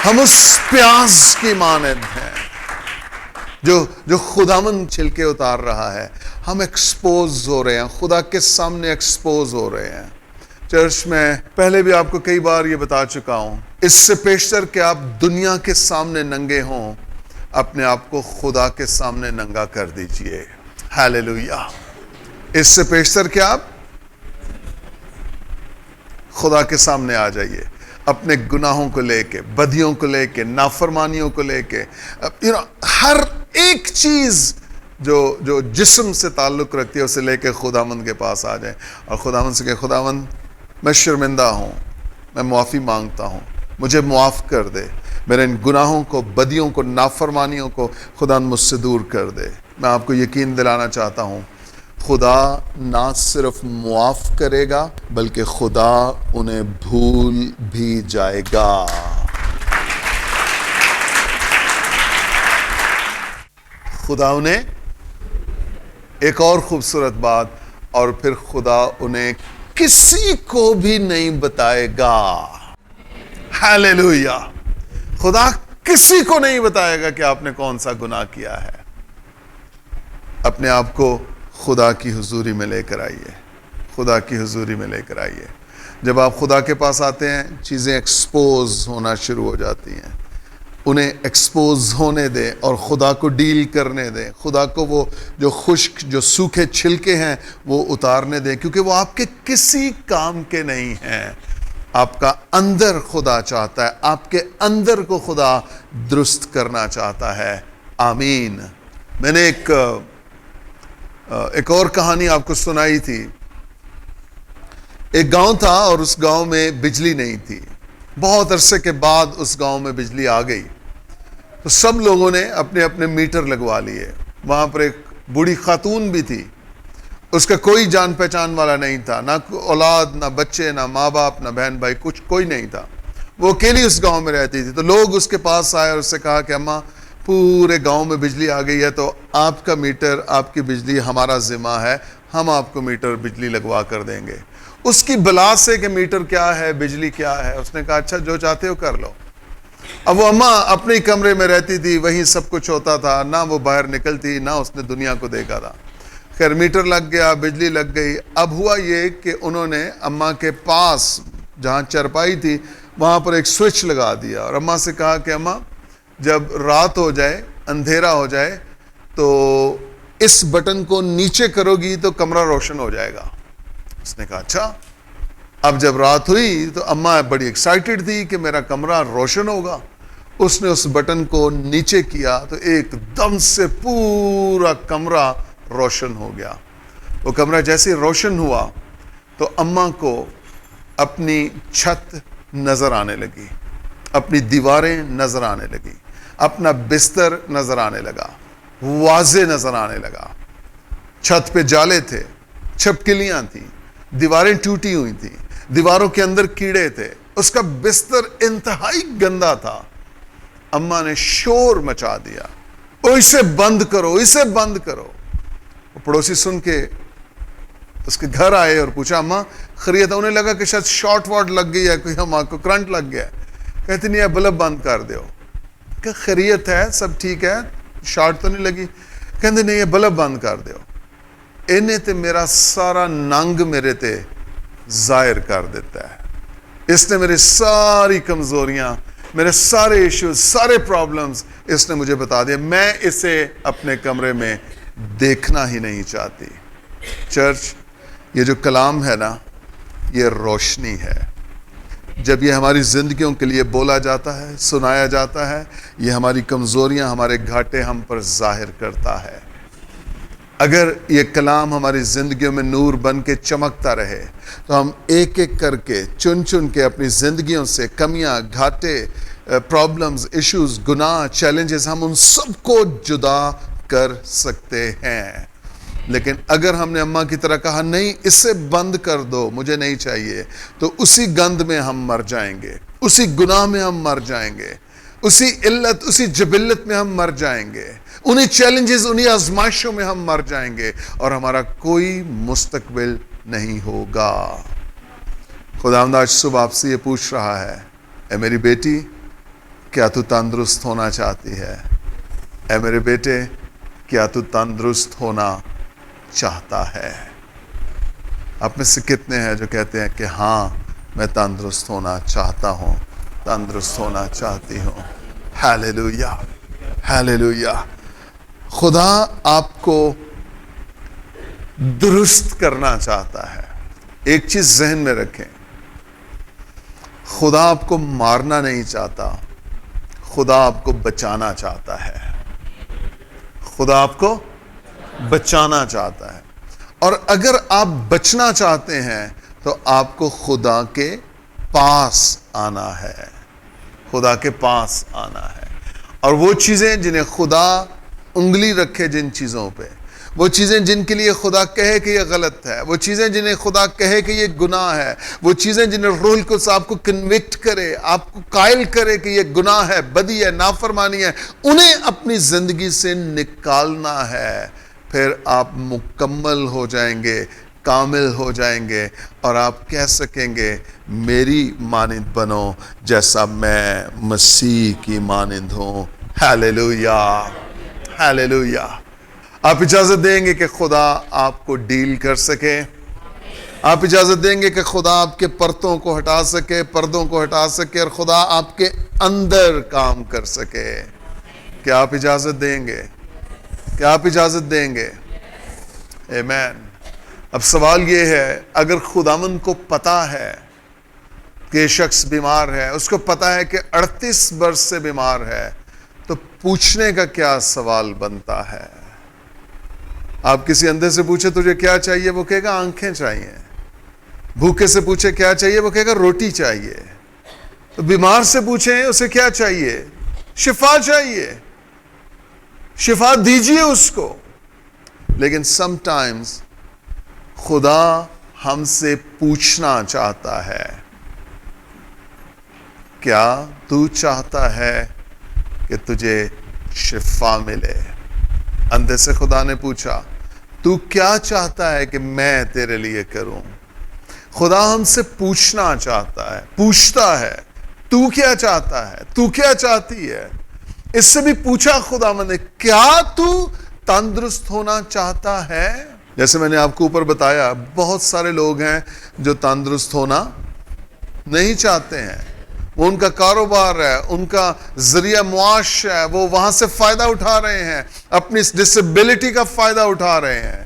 ہم اس پیاز کی مانند ہیں جو خداوند چھلکے اتار رہا ہے. ہم ایکسپوز ہو رہے ہیں، خدا کے سامنے ایکسپوز ہو رہے ہیں. چرچ میں پہلے بھی آپ کو کئی بار یہ بتا چکا ہوں، اس سے پیشتر کہ آپ دنیا کے سامنے ننگے ہوں، اپنے آپ کو خدا کے سامنے ننگا کر دیجئے. ہیلیلویا. اس سے پیشتر کہ آپ خدا کے سامنے آ جائیے، اپنے گناہوں کو لے کے، بدیوں کو لے کے، نافرمانیوں کو لے کے، ہر ایک چیز جو جسم سے تعلق رکھتی ہے اسے لے کے خداوند کے پاس آ جائیں اور خداوند سے کہ خداوند میں شرمندہ ہوں، میں معافی مانگتا ہوں، مجھے معاف کر دے، میرے ان گناہوں کو، بدیوں کو، نافرمانیوں کو خداوند مجھ سے دور کر دے. میں آپ کو یقین دلانا چاہتا ہوں خدا نہ صرف معاف کرے گا بلکہ خدا انہیں بھول بھی جائے گا. خدا انہیں، ایک اور خوبصورت بات، اور پھر خدا انہیں کسی کو بھی نہیں بتائے گا. ہیلیلویا. خدا کسی کو نہیں بتائے گا کہ آپ نے کون سا گناہ کیا ہے. اپنے آپ کو خدا کی حضوری میں لے کر آئیے، خدا کی حضوری میں لے کر آئیے. جب آپ خدا کے پاس آتے ہیں چیزیں ایکسپوز ہونا شروع ہو جاتی ہیں. انہیں ایکسپوز ہونے دیں اور خدا کو ڈیل کرنے دیں. خدا کو وہ جو خشک، جو سوکھے چھلکے ہیں وہ اتارنے دیں، کیونکہ وہ آپ کے کسی کام کے نہیں ہیں. آپ کا اندر خدا چاہتا ہے، آپ کے اندر کو خدا درست کرنا چاہتا ہے. آمین. میں نے ایک اور کہانی آپ کو سنائی تھی. ایک گاؤں تھا اور اس گاؤں میں بجلی نہیں تھی. بہت عرصے کے بعد اس گاؤں میں بجلی آ گئی تو سب لوگوں نے اپنے اپنے میٹر لگوا لیے. وہاں پر ایک بوڑھی خاتون بھی تھی، اس کا کوئی جان پہچان والا نہیں تھا، نہ اولاد، نہ بچے، نہ ماں باپ، نہ بہن بھائی، کچھ کوئی نہیں تھا. وہ اکیلی اس گاؤں میں رہتی تھی. تو لوگ اس کے پاس آئے اور اس سے کہا کہ اماں پورے گاؤں میں بجلی آ گئی ہے تو آپ کا میٹر، آپ کی بجلی ہمارا ذمہ ہے، ہم آپ کو میٹر بجلی لگوا کر دیں گے. اس کی بلا سے کہ میٹر کیا ہے، بجلی کیا ہے، اس نے کہا اچھا جو چاہتے ہو کر لو. اب وہ اماں اپنے کمرے میں رہتی تھی، وہیں سب کچھ ہوتا تھا، نہ وہ باہر نکلتی، نہ اس نے دنیا کو دیکھا تھا. خیر میٹر لگ گیا، بجلی لگ گئی. اب ہوا یہ کہ انہوں نے اماں کے پاس جہاں چرپائی تھی وہاں پر ایک سوئچ لگا دیا اور اماں سے کہا کہ اماں جب رات ہو جائے، اندھیرا ہو جائے تو اس بٹن کو نیچے کرو گی تو کمرہ روشن ہو جائے گا. اس نے کہا اچھا. اب جب رات ہوئی تو اماں بڑی ایکسائٹڈ تھی کہ میرا کمرہ روشن ہوگا. اس نے اس بٹن کو نیچے کیا تو ایک دم سے پورا کمرہ روشن ہو گیا. وہ کمرہ جیسے روشن ہوا تو اماں کو اپنی چھت نظر آنے لگی، اپنی دیواریں نظر آنے لگی، اپنا بستر نظر آنے لگا، واضح نظر آنے لگا. چھت پہ جالے تھے، چھپکلیاں تھیں، دیواریں ٹوٹی ہوئی تھیں، دیواروں کے اندر کیڑے تھے، اس کا بستر انتہائی گندا تھا. اماں نے شور مچا دیا، اسے بند کرو، اسے بند کرو. پڑوسی سن کے اس کے گھر آئے اور پوچھا اماں خیریت ہے؟ انہیں لگا کہ شاید شارٹ واٹ لگ گئی ہے، کوئی اماں کو کرنٹ لگ گیا. کہتی نہیں ہے بلب بند کر دیو. کہ خیریت ہے، سب ٹھیک ہے، شارٹ تو نہیں لگی؟ کہندے نہیں یہ بلب بند کر دیو، انہیں تے میرا سارا ننگ میرے تے ظاہر کر دیتا ہے، اس نے میری ساری کمزوریاں، میرے سارے ایشوز، سارے پرابلمز اس نے مجھے بتا دیا، میں اسے اپنے کمرے میں دیکھنا ہی نہیں چاہتی۔ چرچ، یہ جو کلام ہے نا، یہ روشنی ہے۔ جب یہ ہماری زندگیوں کے لیے بولا جاتا ہے، سنایا جاتا ہے، یہ ہماری کمزوریاں، ہمارے گھاٹے ہم پر ظاہر کرتا ہے۔ اگر یہ کلام ہماری زندگیوں میں نور بن کے چمکتا رہے تو ہم ایک ایک کر کے چن چن کے اپنی زندگیوں سے کمیاں، گھاٹے، پرابلمز، ایشوز، گناہ، چیلنجز، ہم ان سب کو جدا کر سکتے ہیں۔ لیکن اگر ہم نے اماں کی طرح کہا نہیں اسے بند کر دو، مجھے نہیں چاہیے، تو اسی گند میں ہم مر جائیں گے، اسی گناہ میں ہم مر جائیں گے، اسی علت، اسی جبلت میں ہم مر جائیں گے، انہی چیلنجز، انہی آزمائشوں میں ہم مر جائیں گے، اور ہمارا کوئی مستقبل نہیں ہوگا۔ خداوند آج صبح آپ سے یہ پوچھ رہا ہے، اے میری بیٹی، کیا تو تندرست ہونا چاہتی ہے؟ اے میرے بیٹے، کیا تو تندرست ہونا چاہتا ہے؟ آپ میں سے کتنے ہیں جو کہتے ہیں کہ ہاں میں تندرست ہونا چاہتا ہوں، تندرست ہونا چاہتی ہوں؟ Hallelujah, hallelujah. خدا آپ کو درست کرنا چاہتا ہے۔ ایک چیز ذہن میں رکھیں، خدا آپ کو مارنا نہیں چاہتا، خدا آپ کو بچانا چاہتا ہے۔ خدا آپ کو بچانا چاہتا ہے، اور اگر آپ بچنا چاہتے ہیں تو آپ کو خدا کے پاس آنا ہے، خدا کے پاس آنا ہے۔ اور وہ چیزیں جنہیں خدا انگلی رکھے، جن چیزوں پہ، وہ چیزیں جن کے لیے خدا کہے کہ یہ غلط ہے، وہ چیزیں جنہیں خدا کہے کہ یہ گناہ ہے، وہ چیزیں جنہیں روح القدس آپ کو کنوکٹ کرے، آپ کو قائل کرے کہ یہ گناہ ہے، بدی ہے، نافرمانی ہے، انہیں اپنی زندگی سے نکالنا ہے۔ پھر آپ مکمل ہو جائیں گے، کامل ہو جائیں گے، اور آپ کہہ سکیں گے میری مانند بنو جیسا میں مسیح کی مانند ہوں۔ Hallelujah, hallelujah. آپ اجازت دیں گے کہ خدا آپ کو ڈیل کر سکے؟ آپ اجازت دیں گے کہ خدا آپ کے پرتوں کو ہٹا سکے، پردوں کو ہٹا سکے، اور خدا آپ کے اندر کام کر سکے؟ کیا آپ اجازت دیں گے؟ کیا آپ اجازت دیں گے؟ آمین۔ اب سوال یہ ہے، اگر خداوند کو پتا ہے کہ یہ شخص بیمار ہے، اس کو پتا ہے کہ 38 برس سے بیمار ہے، تو پوچھنے کا کیا سوال بنتا ہے؟ آپ کسی اندھے سے پوچھے تجھے کیا چاہیے، وہ کہے گا آنکھیں چاہیے۔ بھوکے سے پوچھے کیا چاہیے، وہ کہے گا روٹی چاہیے۔ تو بیمار سے پوچھیں اسے کیا چاہیے، شفا چاہیے، شفا دیجئے اس کو۔ لیکن سم ٹائمز خدا ہم سے پوچھنا چاہتا ہے، کیا تو چاہتا ہے کہ تجھے شفا ملے؟ اندھے سے خدا نے پوچھا، تو کیا چاہتا ہے کہ میں تیرے لیے کروں؟ خدا ہم سے پوچھنا چاہتا ہے، پوچھتا ہے تو کیا چاہتا ہے، تو کیا چاہتی ہے؟ اس سے بھی پوچھا خدا نے، کیا تو تندرست ہونا چاہتا ہے؟ جیسے میں نے آپ کو اوپر بتایا، بہت سارے لوگ ہیں جو تندرست ہونا نہیں چاہتے ہیں، وہ ان کا کاروبار ہے، ان کا ذریعہ معاش ہے، وہ وہاں سے فائدہ اٹھا رہے ہیں، اپنی ڈسیبلٹی کا فائدہ اٹھا رہے ہیں۔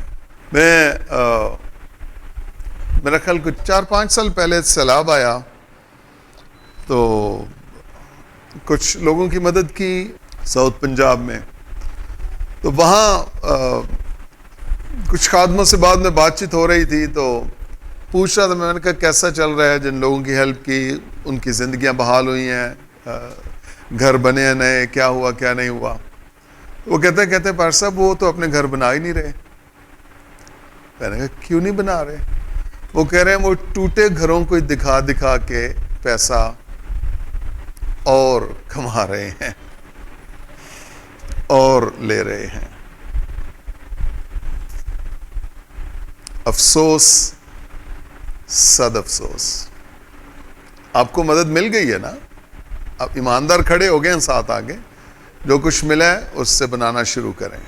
میرا خیال کچھ 4-5 سال پہلے سیلاب آیا تو کچھ لوگوں کی مدد کی ساؤتھ پنجاب میں، تو وہاں کچھ خادموں سے بعد میں بات چیت ہو رہی تھی، تو پوچھ رہا تھا، میں نے کہا کیسا چل رہا ہے؟ جن لوگوں کی ہیلپ کی ان کی زندگیاں بحال ہوئی ہیں، گھر بنے ہیں نئے، کیا ہوا کیا نہیں ہوا؟ وہ کہتے پار صاحب وہ تو اپنے گھر بنا ہی نہیں رہے۔ میں نے کہا کیوں نہیں بنا رہے؟ وہ کہہ رہے ہیں وہ ٹوٹے گھروں کو دکھا دکھا کے پیسہ اور کما رہے ہیں اور لے رہے ہیں۔ افسوس، صد افسوس۔ آپ کو مدد مل گئی ہے نا، آپ ایماندار کھڑے ہو گئے ہیں ساتھ آگے، جو کچھ ملا ہے اس سے بنانا شروع کریں.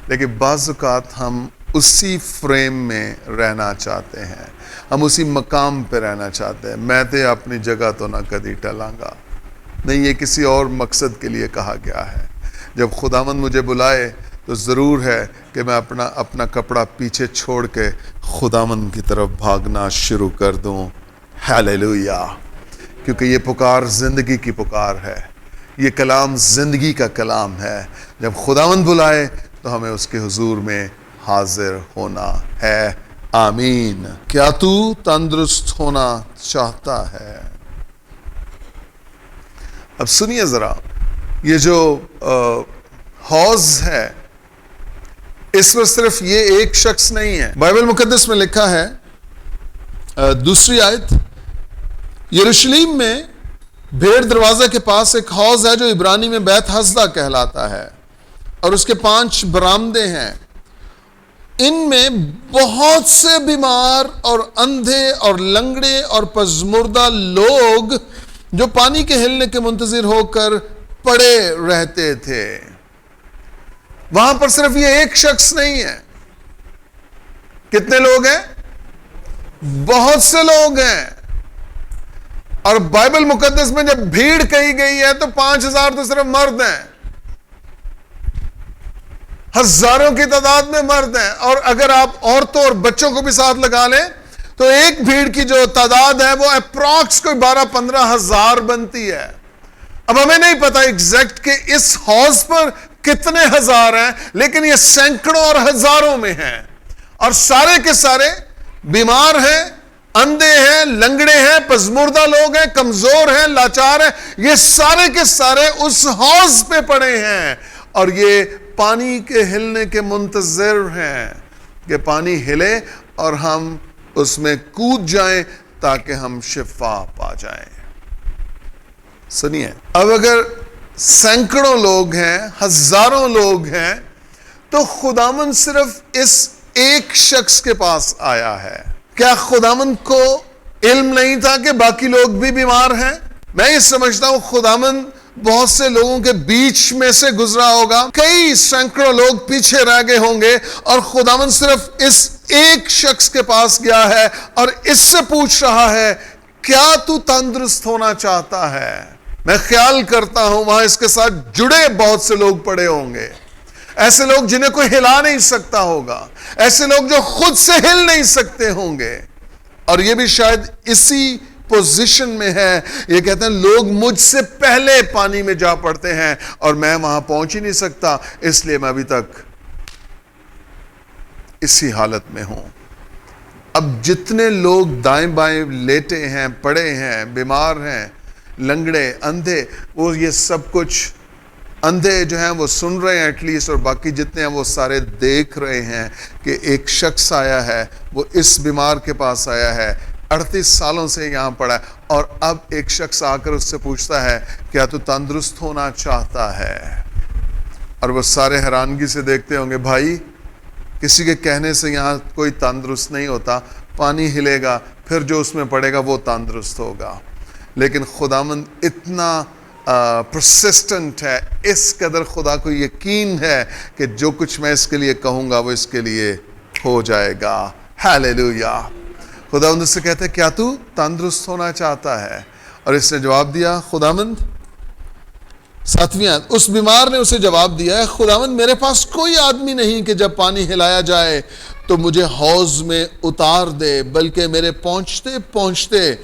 لیکن بعض اوقات ہم اسی فریم میں رہنا چاہتے ہیں, ہم اسی مقام پہ رہنا چاہتے ہیں. میں تے اپنی جگہ تو نہ کدی ٹلاں گا. نہیں, یہ کسی اور مقصد کے لیے کہا گیا ہے. جب خداوند مجھے بلائے تو ضرور ہے کہ میں اپنا کپڑا پیچھے چھوڑ کے خداوند کی طرف بھاگنا شروع کر دوں. ہیلیلویا. کیونکہ یہ پکار زندگی کی پکار ہے, یہ کلام زندگی کا کلام ہے. جب خداوند بلائے تو ہمیں اس کے حضور میں حاضر ہونا ہے. آمین. کیا تو تندرست ہونا چاہتا ہے؟ اب سنیے ذرا, یہ جو حوض ہے اس میں صرف یہ ایک شخص نہیں ہے. بائبل مقدس میں لکھا ہے, دوسری آیت, یروشلم میں بھیڑ دروازہ کے پاس ایک حوض ہے جو عبرانی میں بیت حسدہ کہلاتا ہے, اور اس کے 5 برآمدے ہیں. ان میں بہت سے بیمار اور اندھے اور لنگڑے اور پژمردہ لوگ جو پانی کے ہلنے کے منتظر ہو کر پڑے رہتے تھے. وہاں پر صرف یہ ایک شخص نہیں ہے. کتنے لوگ ہیں؟ بہت سے لوگ ہیں. اور بائبل مقدس میں جب بھیڑ کہی گئی ہے تو 5000 تو صرف مرد ہیں, ہزاروں کی تعداد میں مرد ہیں. اور اگر آپ عورتوں اور بچوں کو بھی ساتھ لگا لیں تو ایک بھیڑ کی جو تعداد ہے وہ اپروکس کوئی 12-15 ہزار بنتی ہے. اب ہمیں نہیں پتا ایگزیکٹ کہ اس حوض پر کتنے ہزار ہیں, لیکن یہ سینکڑوں اور ہزاروں میں ہیں, اور سارے کے سارے بیمار ہیں, اندھے ہیں, لنگڑے ہیں, پژمردہ لوگ ہیں, کمزور ہیں, لاچار ہیں. یہ سارے کے سارے اس حوض پہ پڑے ہیں, اور یہ پانی کے ہلنے کے منتظر ہیں کہ پانی ہلے اور ہم اس میں کود جائیں تاکہ ہم شفا پا جائیں. سنیے, اب اگر سینکڑوں لوگ ہیں, ہزاروں لوگ ہیں, تو خداوند صرف اس ایک شخص کے پاس آیا ہے. کیا خداوند کو علم نہیں تھا کہ باقی لوگ بھی بیمار ہیں؟ میں یہ سمجھتا ہوں خداوند بہت سے لوگوں کے بیچ میں سے گزرا ہوگا, کئی سینکڑوں لوگ پیچھے رہ گئے ہوں گے, اور خداوند صرف اس ایک شخص کے پاس گیا ہے اور اس سے پوچھ رہا ہے, کیا تو تندرست ہونا چاہتا ہے؟ میں خیال کرتا ہوں وہاں اس کے ساتھ جڑے بہت سے لوگ پڑے ہوں گے, ایسے لوگ جنہیں کوئی ہلا نہیں سکتا ہوگا, ایسے لوگ جو خود سے ہل نہیں سکتے ہوں گے. اور یہ بھی شاید اسی پوزیشن میں ہے, یہ کہتے ہیں لوگ مجھ سے پہلے پانی میں جا پڑتے ہیں اور میں وہاں پہنچ ہی نہیں سکتا, اس لیے میں ابھی تک اسی حالت میں ہوں. اب جتنے لوگ دائیں بائیں لیٹے ہیں, پڑے ہیں, بیمار ہیں, لنگڑے, اندھے, وہ یہ سب کچھ, اندھے جو ہیں وہ سن رہے ہیں ایٹ لیسٹ, اور باقی جتنے ہیں وہ سارے دیکھ رہے ہیں کہ ایک شخص آیا ہے, وہ اس بیمار کے پاس آیا ہے, 38 سالوں سے یہاں پڑا ہے, اور اب ایک شخص آ کر اس سے پوچھتا ہے کیا تو تندرست ہونا چاہتا ہے؟ اور وہ سارے حیرانگی سے دیکھتے ہوں گے, بھائی کسی کے کہنے سے یہاں کوئی تندرست نہیں ہوتا, پانی ہلے گا پھر جو اس میں پڑے گا وہ تندرست ہوگا. لیکن خداوند اتنا پرسسٹنٹ ہے, اس قدر خدا کو یقین ہے کہ جو کچھ میں اس کے لیے کہوں گا وہ اس کے لیے ہو جائے گا. ہیلیلویا. خداوند اس سے کہتے ہیں کیا تو تندرست ہونا چاہتا ہے؟ اور اس نے جواب دیا, خداوند, 7ویں آیت, اس بیمار نے اسے جواب دیا ہے, خداوند میرے پاس کوئی آدمی نہیں کہ جب پانی ہلایا جائے تو مجھے حوض میں اتار دے, بلکہ میرے پہنچتے پہنچتے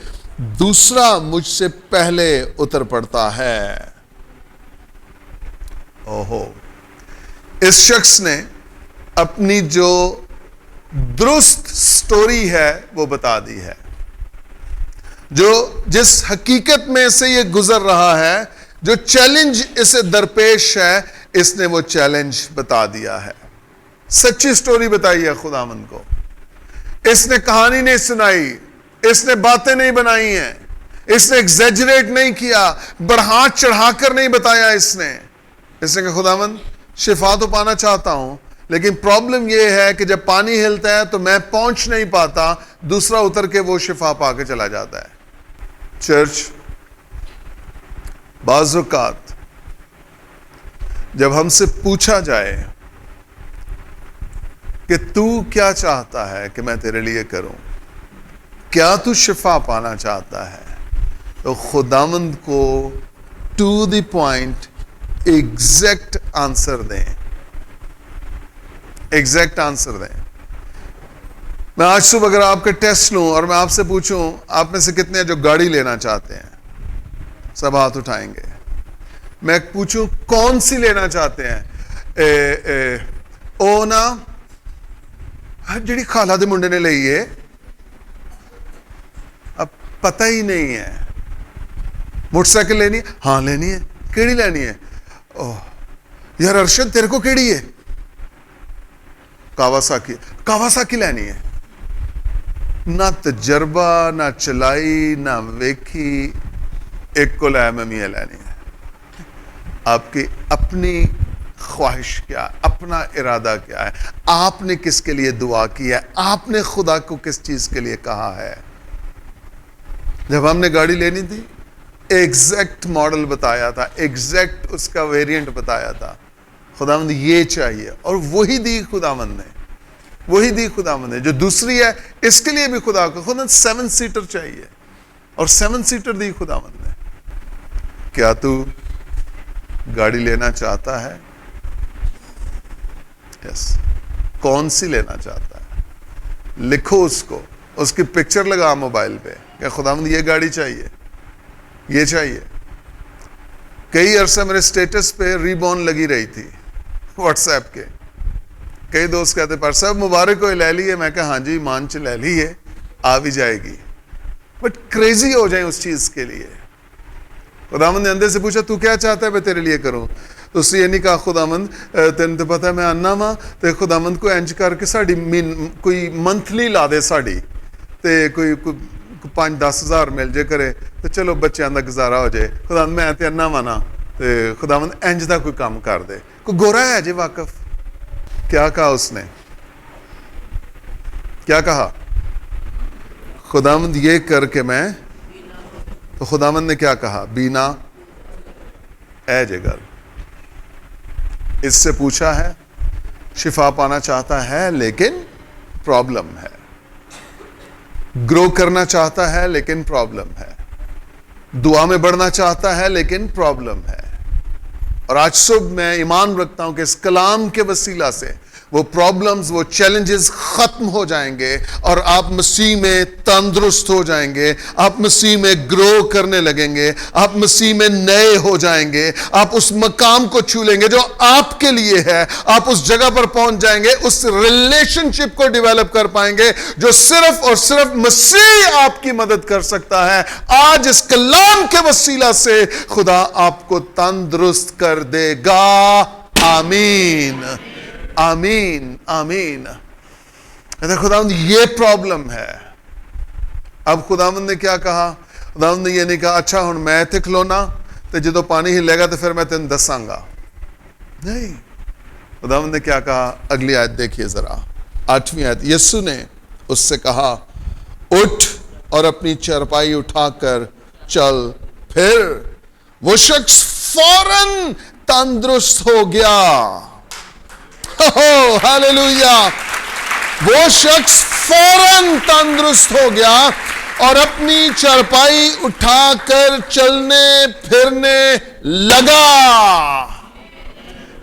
دوسرا مجھ سے پہلے اتر پڑتا ہے. اوہو, اس شخص نے اپنی جو درست سٹوری ہے وہ بتا دی ہے, جو جس حقیقت میں سے یہ گزر رہا ہے, جو چیلنج اسے درپیش ہے, اس نے وہ چیلنج بتا دیا ہے. سچی سٹوری بتائی ہے خداوند کو. اس نے کہانی نہیں سنائی, اس نے باتیں نہیں بنائی ہیں, اس نے ایگزیجریٹ نہیں کیا, بڑھا چڑھا کر نہیں بتایا. اس نے کہا خداوند شفا تو پانا چاہتا ہوں, لیکن پرابلم یہ ہے کہ جب پانی ہلتا ہے تو میں پہنچ نہیں پاتا, دوسرا اتر کے وہ شفا پا کے چلا جاتا ہے. چرچ, بعض اوقات جب ہم سے پوچھا جائے کہ تو کیا چاہتا ہے کہ میں تیرے لیے کروں، کیا تو شفا پانا چاہتا ہے، تو خداوند کو to the point exact answer دیں، ایگزیکٹ آنسر دیں۔ میں آج صبح اگر آپ کا ٹیسٹ لوں اور میں آپ سے پوچھوں آپ میں سے کتنے ہیں جو گاڑی لینا چاہتے ہیں، سب ہاتھ اٹھائیں گے۔ میں پوچھوں کون سی لینا چاہتے ہیں، او نا جڑی خالہ دے منڈے نے لئی ہے، اب پتہ ہی نہیں ہے۔ موٹر سائیکل لینی ہے؟ ہاں لینی ہے۔ کیڑی لینی ہے؟ یار ارشد تیرے کو کیڑی ہے؟ کاواساکی لینی ہے۔ نہ تجربہ، نہ چلائی، نہ ویکھی، ایک کو لے میں میاں لینی ہے۔ آپ کی اپنی خواہش کیا ہے، اپنا ارادہ کیا ہے، آپ نے کس کے لیے دعا کی ہے، آپ نے خدا کو کس چیز کے لیے کہا ہے۔ جب ہم نے گاڑی لینی تھی ایگزیکٹ ماڈل بتایا تھا، ایگزیکٹ اس کا ویریئنٹ بتایا تھا، خداوند یہ چاہیے، اور وہی دی خداوند نے، وہی دی خداوند نے۔ جو دوسری ہے اس کے لیے بھی خداوند 7 سیٹر چاہیے، اور 7 سیٹر دی خداوند نے۔ کیا تو گاڑی لینا چاہتا ہے؟ یس۔ کون سی لینا چاہتا ہے؟ لکھو اس کو، اس کی پکچر لگا موبائل پہ کہ خداوند یہ گاڑی چاہیے، یہ چاہیے۔ کئی عرصے میرے سٹیٹس پہ ریبون لگی رہی تھی واٹس ایپ کے، کئی دوست کہتے پر صاحب مبارک کو لے لیے، میں کہا ہاں جی مان چ لے لیے، آ بھی جائے گی، بٹ کریزی ہو جائیں اس چیز کے لیے۔ خداوند نے اندر سے پوچھا تو کیا چاہتا ہے میں تیرے لیے کروں؟ تو اس نے یہ نہیں کہا خداوند تین تو پتہ ہے میں آنا وا تے خداوند کو انج کر کے ساڑی کوئی منتھلی لا دے ساڑی تے کوئی 5-10 ہزار مل جے کرے تو چلو بچیاں دا گزارا ہو جائے، خداوند میں تے آنا وا نا تے خداوند انج دا کوئی کام کر دے۔ کوئی گورا ہے جی واقف؟ کیا کہا اس نے؟ کیا کہا؟ خداوند یہ کر کے میں، تو خداوند نے کیا کہا؟ بینا اے جگر۔ اس سے پوچھا ہے، شفا پانا چاہتا ہے لیکن پرابلم ہے، گرو کرنا چاہتا ہے لیکن پرابلم ہے، دعا میں بڑھنا چاہتا ہے لیکن پرابلم ہے۔ اور آج صبح میں ایمان رکھتا ہوں کہ اس کلام کے وسیلہ سے وہ پرابلمز، وہ چیلنجز ختم ہو جائیں گے، اور آپ مسیح میں تندرست ہو جائیں گے، آپ مسیح میں گرو کرنے لگیں گے، آپ مسیح میں نئے ہو جائیں گے، آپ اس مقام کو چھو لیں گے جو آپ کے لیے ہے، آپ اس جگہ پر پہنچ جائیں گے، اس ریلیشن شپ کو ڈیولپ کر پائیں گے جو صرف اور صرف مسیح آپ کی مدد کر سکتا ہے۔ آج اس کلام کے وسیلہ سے خدا آپ کو تندرست کر دے گا۔ آمین آمین آمین۔ خداوند یہ پرابلم ہے۔ اب خداوند نے کیا کہا؟ خداوند نے یہ نہیں کہا اچھا ہن میں تے کھلونا تے جدو پانی ہلے گا تو پھر میں تین دساں گا، نہیں۔ خداوند نے کیا کہا؟ اگلی آیت دیکھیے ذرا، 8ویں آیت۔ یسوع نے اس سے کہا اٹھ اور اپنی چارپائی اٹھا کر چل پھر۔ وہ شخص فوراً تندرست ہو گیا۔ ہاللویا۔ وہ شخص فوراً تندرست ہو گیا اور اپنی چارپائی اٹھا کر چلنے پھرنے لگا۔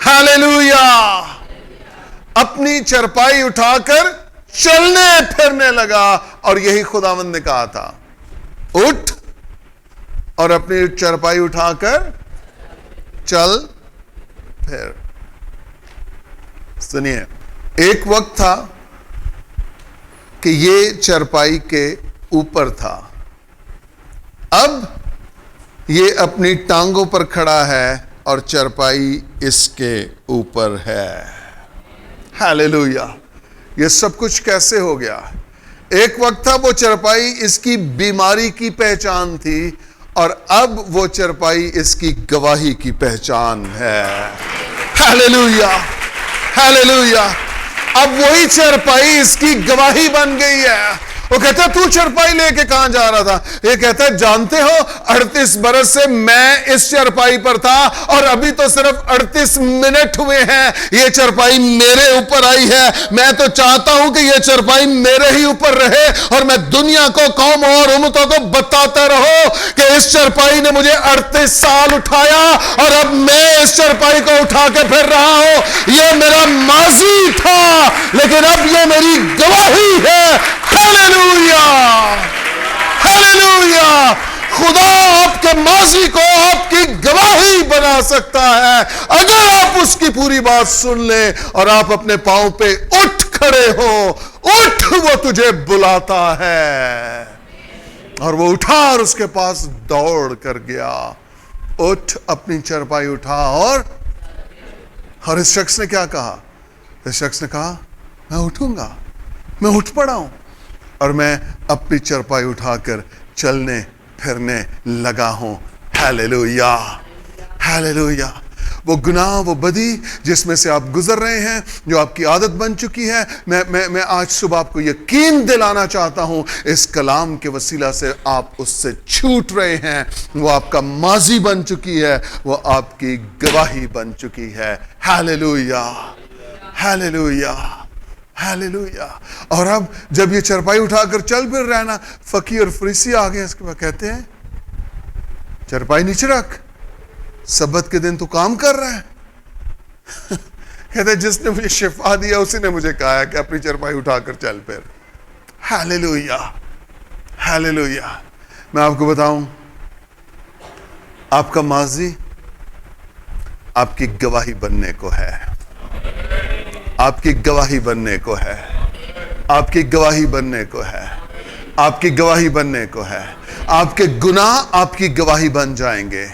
ہاللویا۔ اپنی چارپائی اٹھا کر چلنے پھرنے لگا، اور یہی خداوند نے کہا تھا، اٹھ اور اپنی چارپائی اٹھا کر چل پھر۔ سنیے، ایک وقت تھا کہ یہ چارپائی کے اوپر تھا، اب یہ اپنی ٹانگوں پر کھڑا ہے اور چارپائی اس کے اوپر ہے۔ ہاللویا۔ یہ سب کچھ کیسے ہو گیا؟ ایک وقت تھا وہ چارپائی اس کی بیماری کی پہچان تھی، اور اب وہ چارپائی اس کی گواہی کی پہچان ہے۔ Hallelujah hallelujah. اب وہی چارپائی اس کی گواہی بن گئی ہے، وہ کہتا ہے تو چرپائی لے کے کہاں جا رہا تھا؟ یہ کہتا ہے جانتے ہو 38 برس سے میں اس چرپائی پر تھا اور ابھی تو صرف 38 منٹ ہوئے ہیں یہ چرپائی میرے اوپر آئی ہے. میں تو چاہتا ہوں کہ یہ چرپائی میرے ہی اوپر رہے اور میں دنیا کو، قوم اور امتوں کو بتاتا رہو کہ اس چرپائی نے مجھے 38 سال اٹھایا اور اب میں اس چرپائی کو اٹھا کے پھر رہا ہوں. یہ میرا ماضی تھا لیکن اب یہ میری گواہی ہے. Hallelujah, hallelujah. خدا آپ کے ماضی کو آپ کی گواہی بنا سکتا ہے اگر آپ اس کی پوری بات سن لیں اور آپ اپنے پاؤں پہ اٹھ کھڑے ہو. اٹھ، وہ تجھے بلاتا ہے. اور وہ اٹھا اور اس کے پاس دوڑ کر گیا. اٹھ، اپنی چرپائی اٹھا. اور اس شخص نے کیا کہا؟ اس شخص نے کہا میں اٹھوں گا. میں اٹھ پڑا ہوں اور میں اپنی چرپائی اٹھا کر چلنے پھرنے لگا ہوں. Hallelujah, hallelujah. وہ گناہ، وہ بدی جس میں سے آپ گزر رہے ہیں، جو آپ کی عادت بن چکی ہے، میں آج صبح آپ کو یقین دلانا چاہتا ہوں اس کلام کے وسیلہ سے آپ اس سے چھوٹ رہے ہیں. وہ آپ کا ماضی بن چکی ہے، وہ آپ کی گواہی بن چکی ہے. Hallelujah, hallelujah, hallelujah. اور اب جب یہ چرپائی اٹھا کر چل پھر رہا نا، فقیر اور فریسی آ گئے. اس کے بعد کہتے ہیں چرپائی نیچے رکھ، سبت کے دن تو کام کر رہا ہے. کہتے ہیں جس نے مجھے شفا دیا اسی نے مجھے کہا ہے کہ اپنی چرپائی اٹھا کر چل پھر. Hallelujah, hallelujah. میں آپ کو بتاؤں، آپ کا ماضی آپ کی گواہی بننے کو ہے. آپ کی گواہی بننے کو ہے. آپ کی گواہی بننے کو ہے. آپ کی گواہی بننے کو ہے. آپ کے گناہ آپ کی گواہی بن جائیں گے.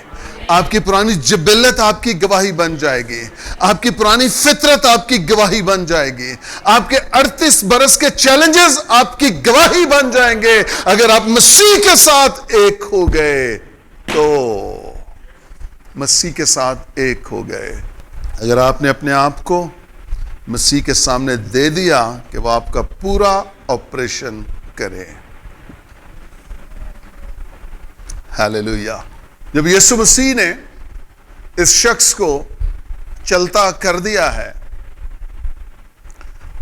آپ کی پرانی جبلت آپ کی گواہی بن جائے گی. آپ کی پرانی فطرت آپ کی گواہی بن جائے گی. آپ کے 38 برس کے چیلنجز آپ کی گواہی بن جائیں گے. اگر آپ مسیح کے ساتھ ایک ہو گئے تو مسیح کے ساتھ ایک ہو گئے. اگر آپ نے اپنے آپ کو مسیح کے سامنے دے دیا کہ وہ آپ کا پورا آپریشن کرے. ہیلیلویا. جب یسوع مسیح نے اس شخص کو چلتا کر دیا ہے،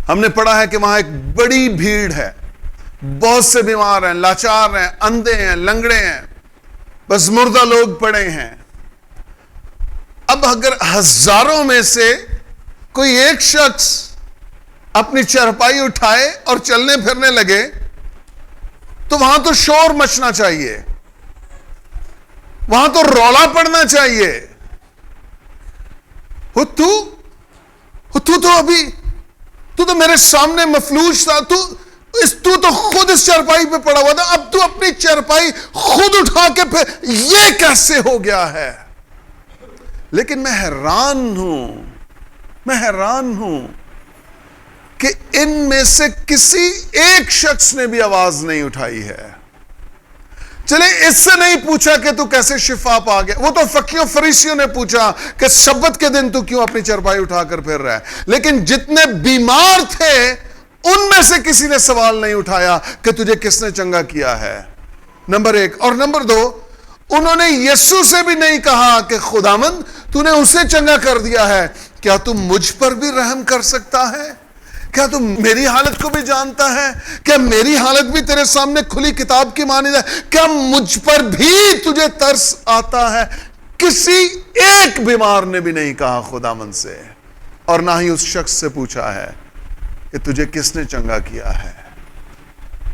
ہم نے پڑھا ہے کہ وہاں ایک بڑی بھیڑ ہے. بہت سے بیمار ہیں، لاچار ہیں، اندھے ہیں، لنگڑے ہیں، بس مردہ لوگ پڑے ہیں. اب اگر ہزاروں میں سے کوئی ایک شخص اپنی چرپائی اٹھائے اور چلنے پھرنے لگے تو وہاں تو شور مچنا چاہیے، وہاں تو رولا پڑنا چاہیے. تو میرے سامنے مفلوج تھا، تو خود اس چرپائی پہ پڑا ہوا تھا، اب تو اپنی چرپائی خود اٹھا کے پھر یہ کیسے ہو گیا ہے؟ لیکن میں حیران ہوں کہ ان میں سے کسی ایک شخص نے بھی آواز نہیں اٹھائی ہے. چلے اس سے نہیں پوچھا کہ تو کیسے شفا پا گیا، وہ تو فقیوں فریسیوں نے پوچھا کہ سبت کے دن تو کیوں اپنی چرپائی اٹھا کر پھر رہا ہے. لیکن جتنے بیمار تھے ان میں سے کسی نے سوال نہیں اٹھایا کہ تجھے کس نے چنگا کیا ہے. نمبر 1. اور نمبر 2، انہوں نے یسوع سے بھی نہیں کہا کہ خداوند تو نے اسے چنگا کر دیا ہے، کیا تم مجھ پر بھی رحم کر سکتا ہے؟ کیا تم میری حالت کو بھی جانتا ہے؟ کیا میری حالت بھی تیرے سامنے کھلی کتاب کی مانند ہے؟ کیا مجھ پر بھی تجھے ترس آتا ہے؟ کسی ایک بیمار نے بھی نہیں کہا خداوند سے، اور نہ ہی اس شخص سے پوچھا ہے کہ تجھے کس نے چنگا کیا ہے.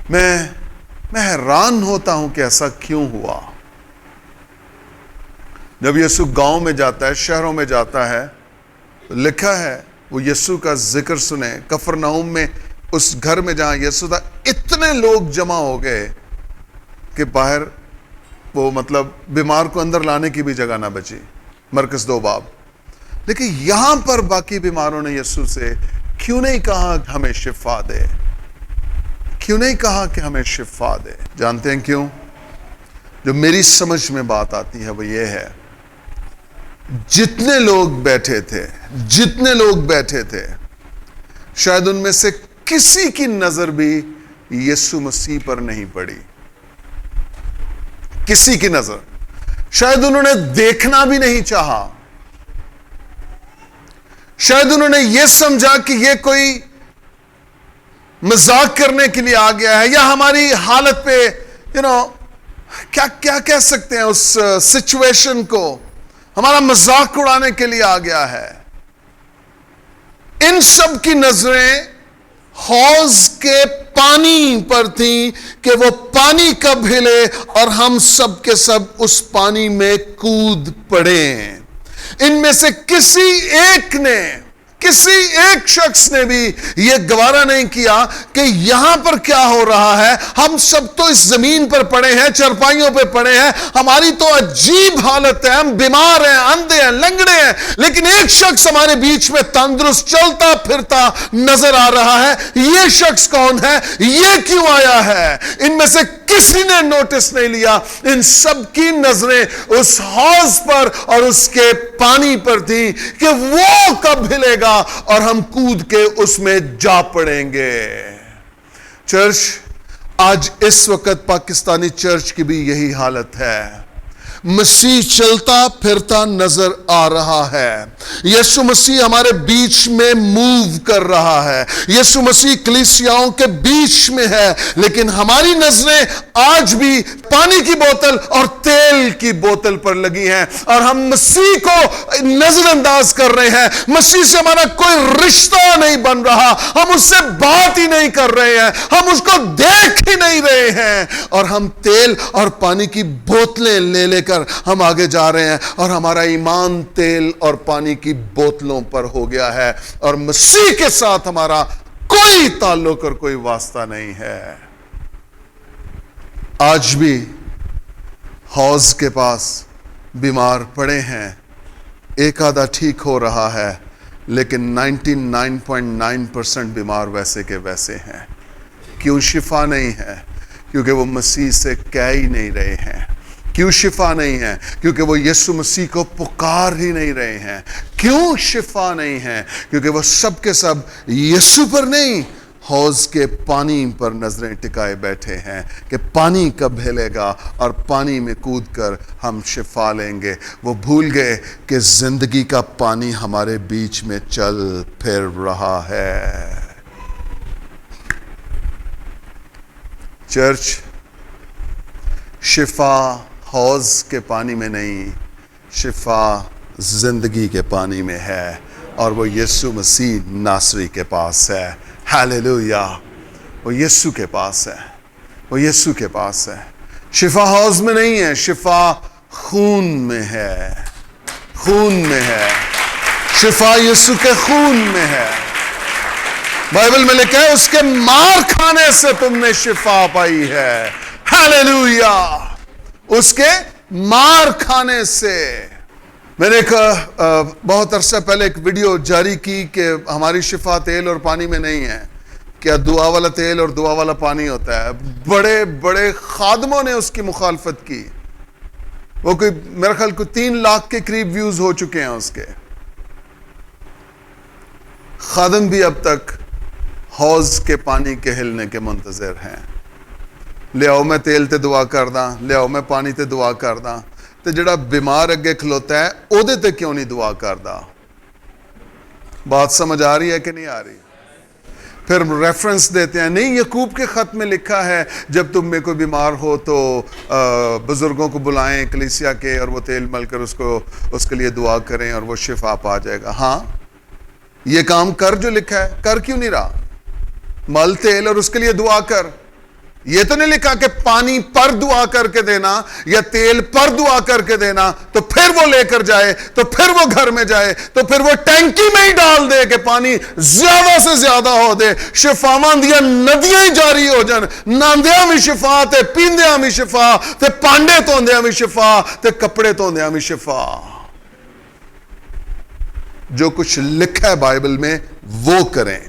میں حیران ہوتا ہوں کہ ایسا کیوں ہوا. جب یسوع گاؤں میں جاتا ہے، شہروں میں جاتا ہے، تو لکھا ہے وہ یسوع کا ذکر سنے. کفرنہوم میں اس گھر میں جہاں یسوع تھا، اتنے لوگ جمع ہو گئے کہ باہر وہ بیمار کو اندر لانے کی بھی جگہ نہ بچی. مرکز 2 باب. لیکن یہاں پر باقی بیماروں نے یسوع سے کیوں نہیں کہا ہمیں شفا دے؟ کیوں نہیں کہا کہ ہمیں شفا دے؟ جانتے ہیں کیوں؟ جو میری سمجھ میں بات آتی ہے وہ یہ ہے، جتنے لوگ بیٹھے تھے شاید ان میں سے کسی کی نظر بھی یسوع مسیح پر نہیں پڑی. کسی کی نظر شاید انہوں نے دیکھنا بھی نہیں چاہا. شاید انہوں نے یہ سمجھا کہ یہ کوئی مذاق کرنے کے لیے آ گیا ہے, یا ہماری حالت پہ کیا کہہ سکتے ہیں, اس سچویشن کو ہمارا مذاق اڑانے کے لیے آ گیا ہے. ان سب کی نظریں حوض کے پانی پر تھیں کہ وہ پانی کب ہلے اور ہم سب کے سب اس پانی میں کود پڑیں. ان میں سے کسی ایک شخص نے بھی یہ گوارا نہیں کیا کہ یہاں پر کیا ہو رہا ہے. ہم سب تو اس زمین پر پڑے ہیں, چرپائیوں پہ پڑے ہیں, ہماری تو عجیب حالت ہے, ہم بیمار ہیں, اندھے ہیں, لنگڑے ہیں, لیکن ایک شخص ہمارے بیچ میں تندرست چلتا پھرتا نظر آ رہا ہے. یہ شخص کون ہے؟ یہ کیوں آیا ہے؟ ان میں سے کسی نے نوٹس نہیں لیا. ان سب کی نظریں اس حوض پر اور اس کے پانی پر تھیں کہ وہ کب ہلے گا اور ہم کود کے اس میں جا پڑیں گے. چرچ, آج اس وقت پاکستانی چرچ کی بھی یہی حالت ہے. مسیح چلتا پھرتا نظر آ رہا ہے. یسوع مسیح ہمارے بیچ میں موو کر رہا ہے. یسوع مسیح کلیسیاؤں کے بیچ میں ہے, لیکن ہماری نظریں آج بھی پانی کی بوتل اور تیل کی بوتل پر لگی ہیں, اور ہم مسیح کو نظر انداز کر رہے ہیں. مسیح سے ہمارا کوئی رشتہ نہیں بن رہا, ہم اس سے بات ہی نہیں کر رہے ہیں, ہم اس کو دیکھ ہی نہیں رہے ہیں, اور ہم تیل اور پانی کی بوتلیں لے لے کر ہم آگے جا رہے ہیں, اور ہمارا ایمان تیل اور پانی کی بوتلوں پر ہو گیا ہے, اور مسیح کے ساتھ ہمارا کوئی تعلق اور کوئی واسطہ نہیں ہے. آج بھی حوض کے پاس بیمار پڑے ہیں, ایک آدھا ٹھیک ہو رہا ہے, لیکن 99.9% بیمار ویسے کے ویسے ہیں. کیوں شفا نہیں ہے؟ کیونکہ وہ مسیح سے کہہ ہی نہیں رہے ہیں. کیوں شفا نہیں ہے؟ کیونکہ وہ یسوع مسیح کو پکار ہی نہیں رہے ہیں. کیوں شفا نہیں ہے؟ کیونکہ وہ سب کے سب یسوع پر نہیں, حوض کے پانی پر نظریں ٹکائے بیٹھے ہیں کہ پانی کب ہلے گا اور پانی میں کود کر ہم شفا لیں گے. وہ بھول گئے کہ زندگی کا پانی ہمارے بیچ میں چل پھر رہا ہے. چرچ, شفا حوض کے پانی میں نہیں, شفا زندگی کے پانی میں ہے, اور وہ یسوع مسیح ناصری کے پاس ہے. ہاللویا, وہ یسوع کے پاس ہے, وہ یسوع کے پاس ہے. شفا حوض میں نہیں ہے, شفا خون میں ہے, خون میں ہے. شفا یسوع کے خون میں ہے. بائبل میں لکھا ہے اس کے مار کھانے سے تم نے شفا پائی ہے. ہاللویا, اس کے مار کھانے سے. میں نے بہت عرصہ پہلے ایک ویڈیو جاری کی کہ ہماری شفا تیل اور پانی میں نہیں ہے. کیا دعا والا تیل اور دعا والا پانی ہوتا ہے؟ بڑے بڑے خادموں نے اس کی مخالفت کی. وہ کوئی میرا خیال کو 3 لاکھ کے قریب ویوز ہو چکے ہیں اس کے. خادم بھی اب تک حوض کے پانی کے ہلنے کے منتظر ہیں. لے آؤ میں تیل تے دعا کر دا, لے آؤ میں پانی تے دعا کر دا, تے جڑا بیمار اگے کھلوتا ہے او دے تے کیوں نہیں دعا کر دا؟ بات سمجھ آ رہی ہے کہ نہیں آ رہی؟ پھر ریفرنس دیتے ہیں, نہیں یعقوب کے خط میں لکھا ہے جب تم میں کوئی بیمار ہو تو بزرگوں کو بلائیں کلیسیا کے, اور وہ تیل مل کر اس کے لیے دعا کریں اور وہ شفا پا جائے گا. ہاں, یہ کام کر جو لکھا ہے, کر کیوں نہیں رہا؟ مل تیل اور اس کے لیے دعا کر. یہ تو نہیں لکھا کہ پانی پر دعا کر کے دینا یا تیل پر دعا کر کے دینا, تو پھر وہ لے کر جائے, تو پھر وہ گھر میں جائے, تو پھر وہ ٹینکی میں ہی ڈال دے کہ پانی زیادہ سے زیادہ ہو دے, شفاواں دیاں ندیاں ہی جاری ہو جان. ناندیاں بھی شفا, تے پیندیاں بھی شفا, تے پانڈے دھوندیاں بھی شفا, تے کپڑے دھوندیاں بھی شفا. جو کچھ لکھا ہے بائبل میں وہ کریں.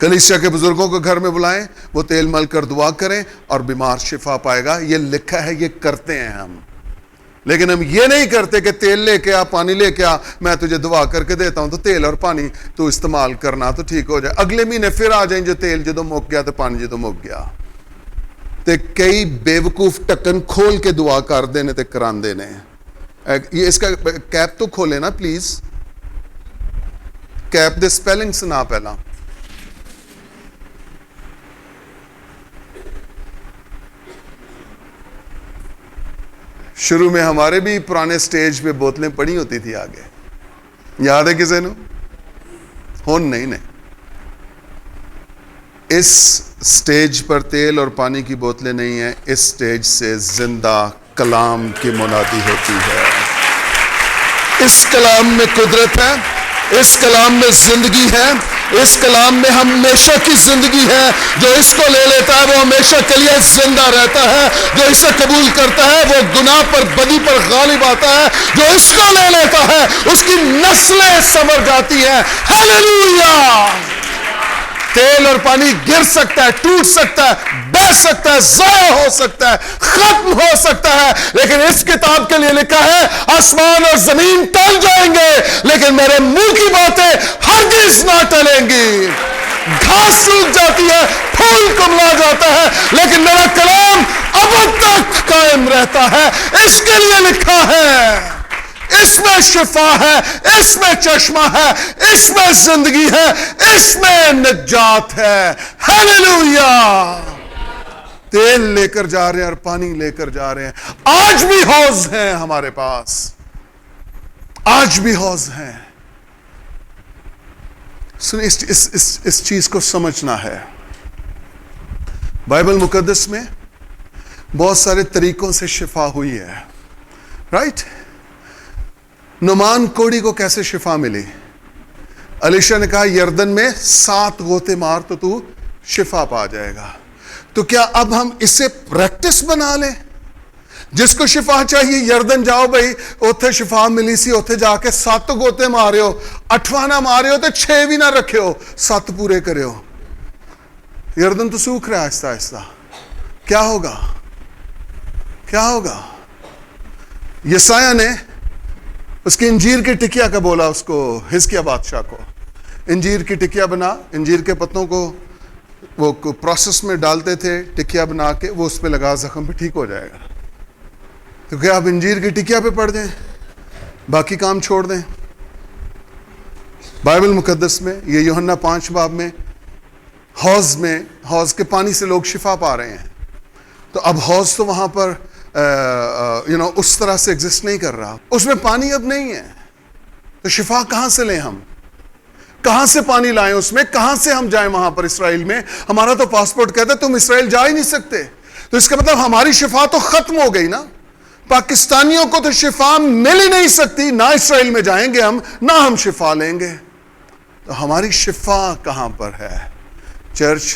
کلیسیا کے بزرگوں کو گھر میں بلائیں, وہ تیل مل کر دعا کریں اور بیمار شفا پائے گا. یہ لکھا ہے, یہ کرتے ہیں ہم. لیکن ہم یہ نہیں کرتے کہ تیل لے کے آ، پانی لے کے آ، میں تجھے دعا کر کے دیتا ہوں تو تیل اور پانی تو استعمال کرنا تو ٹھیک ہو جائے. اگلے مہینے پھر آ جائیں جو تیل جدو مک گیا تو پانی جدو مک گیا. تے کئی بیوقوف ٹکن کھول کے دعا کر دینے تے کران دینے. یہ اس کا کیپ تو کھولے نا پلیز. کیپ دے سپیلنگ سنا پہلا. شروع میں ہمارے بھی پرانے سٹیج پہ بوتلیں پڑی ہوتی تھی آگے. یاد ہے کسی نو؟ ہون نہیں. اس سٹیج پر تیل اور پانی کی بوتلیں نہیں ہیں. اس سٹیج سے زندہ کلام کی منادی ہوتی ہے. اس کلام میں قدرت ہے، اس کلام میں زندگی ہے، اس کلام میں ہمیشہ کی زندگی ہے. جو اس کو لے لیتا ہے وہ ہمیشہ کے لیے زندہ رہتا ہے. جو اسے قبول کرتا ہے وہ گناہ پر، بدی پر غالب آتا ہے. جو اس کو لے لیتا ہے اس کی نسلیں سنور جاتی ہیں. ہیلیلویا. تیل اور پانی گر سکتا ہے، ٹوٹ سکتا ہے، بہ سکتا ہے، ضائع ہو سکتا ہے، ختم ہو سکتا ہے، لیکن اس کتاب کے لیے لکھا ہے آسمان اور زمین ٹل جائیں گے لیکن میرے منہ کی باتیں ہرگز نہ ٹلیں گی. گھاس سوکھ جاتی ہے، پھول کملا جاتا ہے، لیکن میرا کلام اب تک قائم رہتا ہے. اس کے لیے لکھا ہے اس میں شفا ہے، اس میں چشمہ ہے، اس میں زندگی ہے، اس میں نجات ہے. ہیلیلویا. تیل لے کر جا رہے ہیں اور پانی لے کر جا رہے ہیں. آج بھی حوض ہیں ہمارے پاس، آج بھی حوض ہیں. سنیں، اس چیز کو سمجھنا ہے. بائبل مقدس میں بہت سارے طریقوں سے شفا ہوئی ہے. رائٹ؟ نعمان کوڑی کو کیسے شفا ملی؟ الیشا نے کہا یردن میں 7 غوطے مار تو تو شفا پا جائے گا. تو کیا اب ہم اسے پریکٹس بنا لیں؟ جس کو شفا چاہیے یردن جاؤ بھائی، اوتھے شفا ملی سی، اوتھے جا کے 7 غوطے مارے ہو، 8واں نہ مارے ہو تو 6 بھی نہ رکھے ہو، 7 پورے کرے ہو. یردن تو سوکھ رہا ہے آہستہ آہستہ. کیا ہوگا؟ کیا ہوگا؟ یسایہ نے اس کی انجیر کی ٹکیا کا بولا اس کو، حزقیہ بادشاہ کو، انجیر کی ٹکیا بنا. انجیر کے پتوں کو وہ پروسیس میں ڈالتے تھے، ٹکیا بنا کے وہ اس پہ لگا، زخم پہ ٹھیک ہو جائے گا. تو کیا آپ انجیر کی ٹکیا پہ پڑھ دیں، باقی کام چھوڑ دیں؟ بائبل مقدس میں یہ یوحنا 5 باب میں حوض کے پانی سے لوگ شفا پا رہے ہیں. تو اب حوض تو وہاں پر اس طرح سے ایگزسٹ نہیں کر رہا، اس میں پانی اب نہیں ہے. تو شفا کہاں سے لیں ہم؟ کہاں سے پانی لائیں اس میں؟ کہاں سے ہم جائیں وہاں پر اسرائیل میں؟ ہمارا تو پاسپورٹ کہتا ہے تم اسرائیل جا ہی نہیں سکتے. تو اس کا مطلب ہماری شفا تو ختم ہو گئی نا. پاکستانیوں کو تو شفا مل ہی نہیں سکتی، نہ اسرائیل میں جائیں گے ہم، نہ ہم شفا لیں گے. تو ہماری شفا کہاں پر ہے؟ چرچ،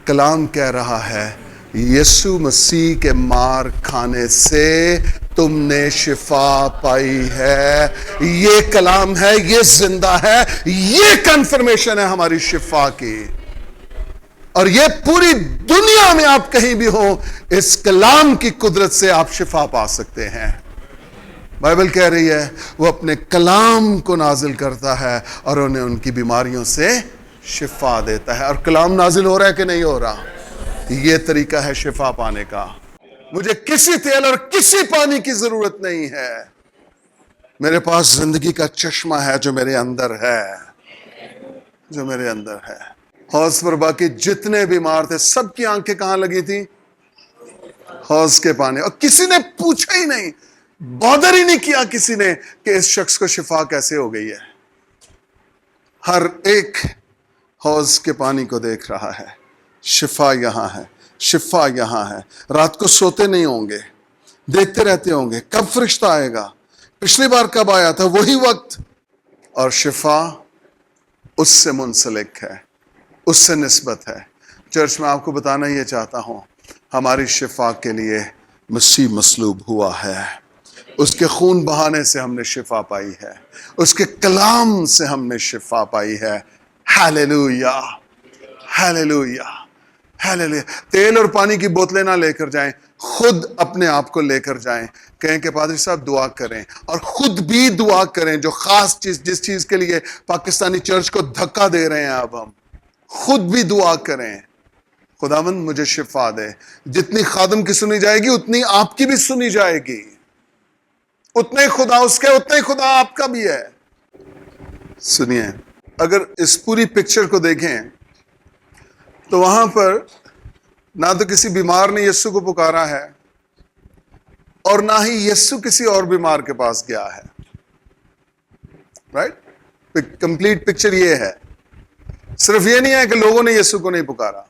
کلام کہہ رہا ہے یسوع مسیح کے مار کھانے سے تم نے شفا پائی ہے. یہ کلام ہے، یہ زندہ ہے، یہ کنفرمیشن ہے ہماری شفا کی. اور یہ پوری دنیا میں آپ کہیں بھی ہو، اس کلام کی قدرت سے آپ شفا پا سکتے ہیں. بائبل کہہ رہی ہے وہ اپنے کلام کو نازل کرتا ہے اور انہیں ان کی بیماریوں سے شفا دیتا ہے. اور کلام نازل ہو رہا ہے کہ نہیں ہو رہا؟ یہ طریقہ ہے شفا پانے کا. مجھے کسی تیل اور کسی پانی کی ضرورت نہیں ہے. میرے پاس زندگی کا چشمہ ہے جو میرے اندر ہے، جو میرے اندر ہے. حوض پر باقی جتنے بیمار تھے سب کی آنکھیں کہاں لگی تھی؟ حوض کے پانی. اور کسی نے پوچھا ہی نہیں، بادر ہی نہیں کیا کسی نے کہ اس شخص کو شفا کیسے ہو گئی ہے. ہر ایک حوض کے پانی کو دیکھ رہا ہے. شفا یہاں ہے، شفا یہاں ہے. رات کو سوتے نہیں ہوں گے، دیکھتے رہتے ہوں گے کب فرشتہ آئے گا، پچھلی بار کب آیا تھا، وہی وقت. اور شفا اس سے منسلک ہے، اس سے نسبت ہے. چرچ میں آپ کو بتانا یہ چاہتا ہوں، ہماری شفا کے لیے مسیح مصلوب ہوا ہے. اس کے خون بہانے سے ہم نے شفا پائی ہے، اس کے کلام سے ہم نے شفا پائی ہے. Hallelujah, hallelujah, hallelujah. تیل اور پانی کی بوتلیں نہ لے کر جائیں، خود اپنے آپ کو لے کر جائیں، کہیں کہ پادری صاحب دعا کریں، اور خود بھی دعا کریں جو خاص چیز، جس چیز کے لیے پاکستانی چرچ کو دھکا دے رہے ہیں اب ہم، خود بھی دعا کریں، خداوند مجھے شفا دے۔ جتنی خادم کی سنی جائے گی اتنی آپ کی بھی سنی جائے گی، اتنے خدا اس کے، اتنے خدا آپ کا بھی ہے۔ سنیے، اگر اس پوری پکچر کو دیکھیں تو وہاں پر نہ تو کسی بیمار نے یسوع کو پکارا ہے، اور نہ ہی یسوع کسی اور بیمار کے پاس گیا ہے، رائٹ؟ کمپلیٹ پکچر یہ ہے۔ صرف یہ نہیں ہے کہ لوگوں نے یسوع کو نہیں پکارا،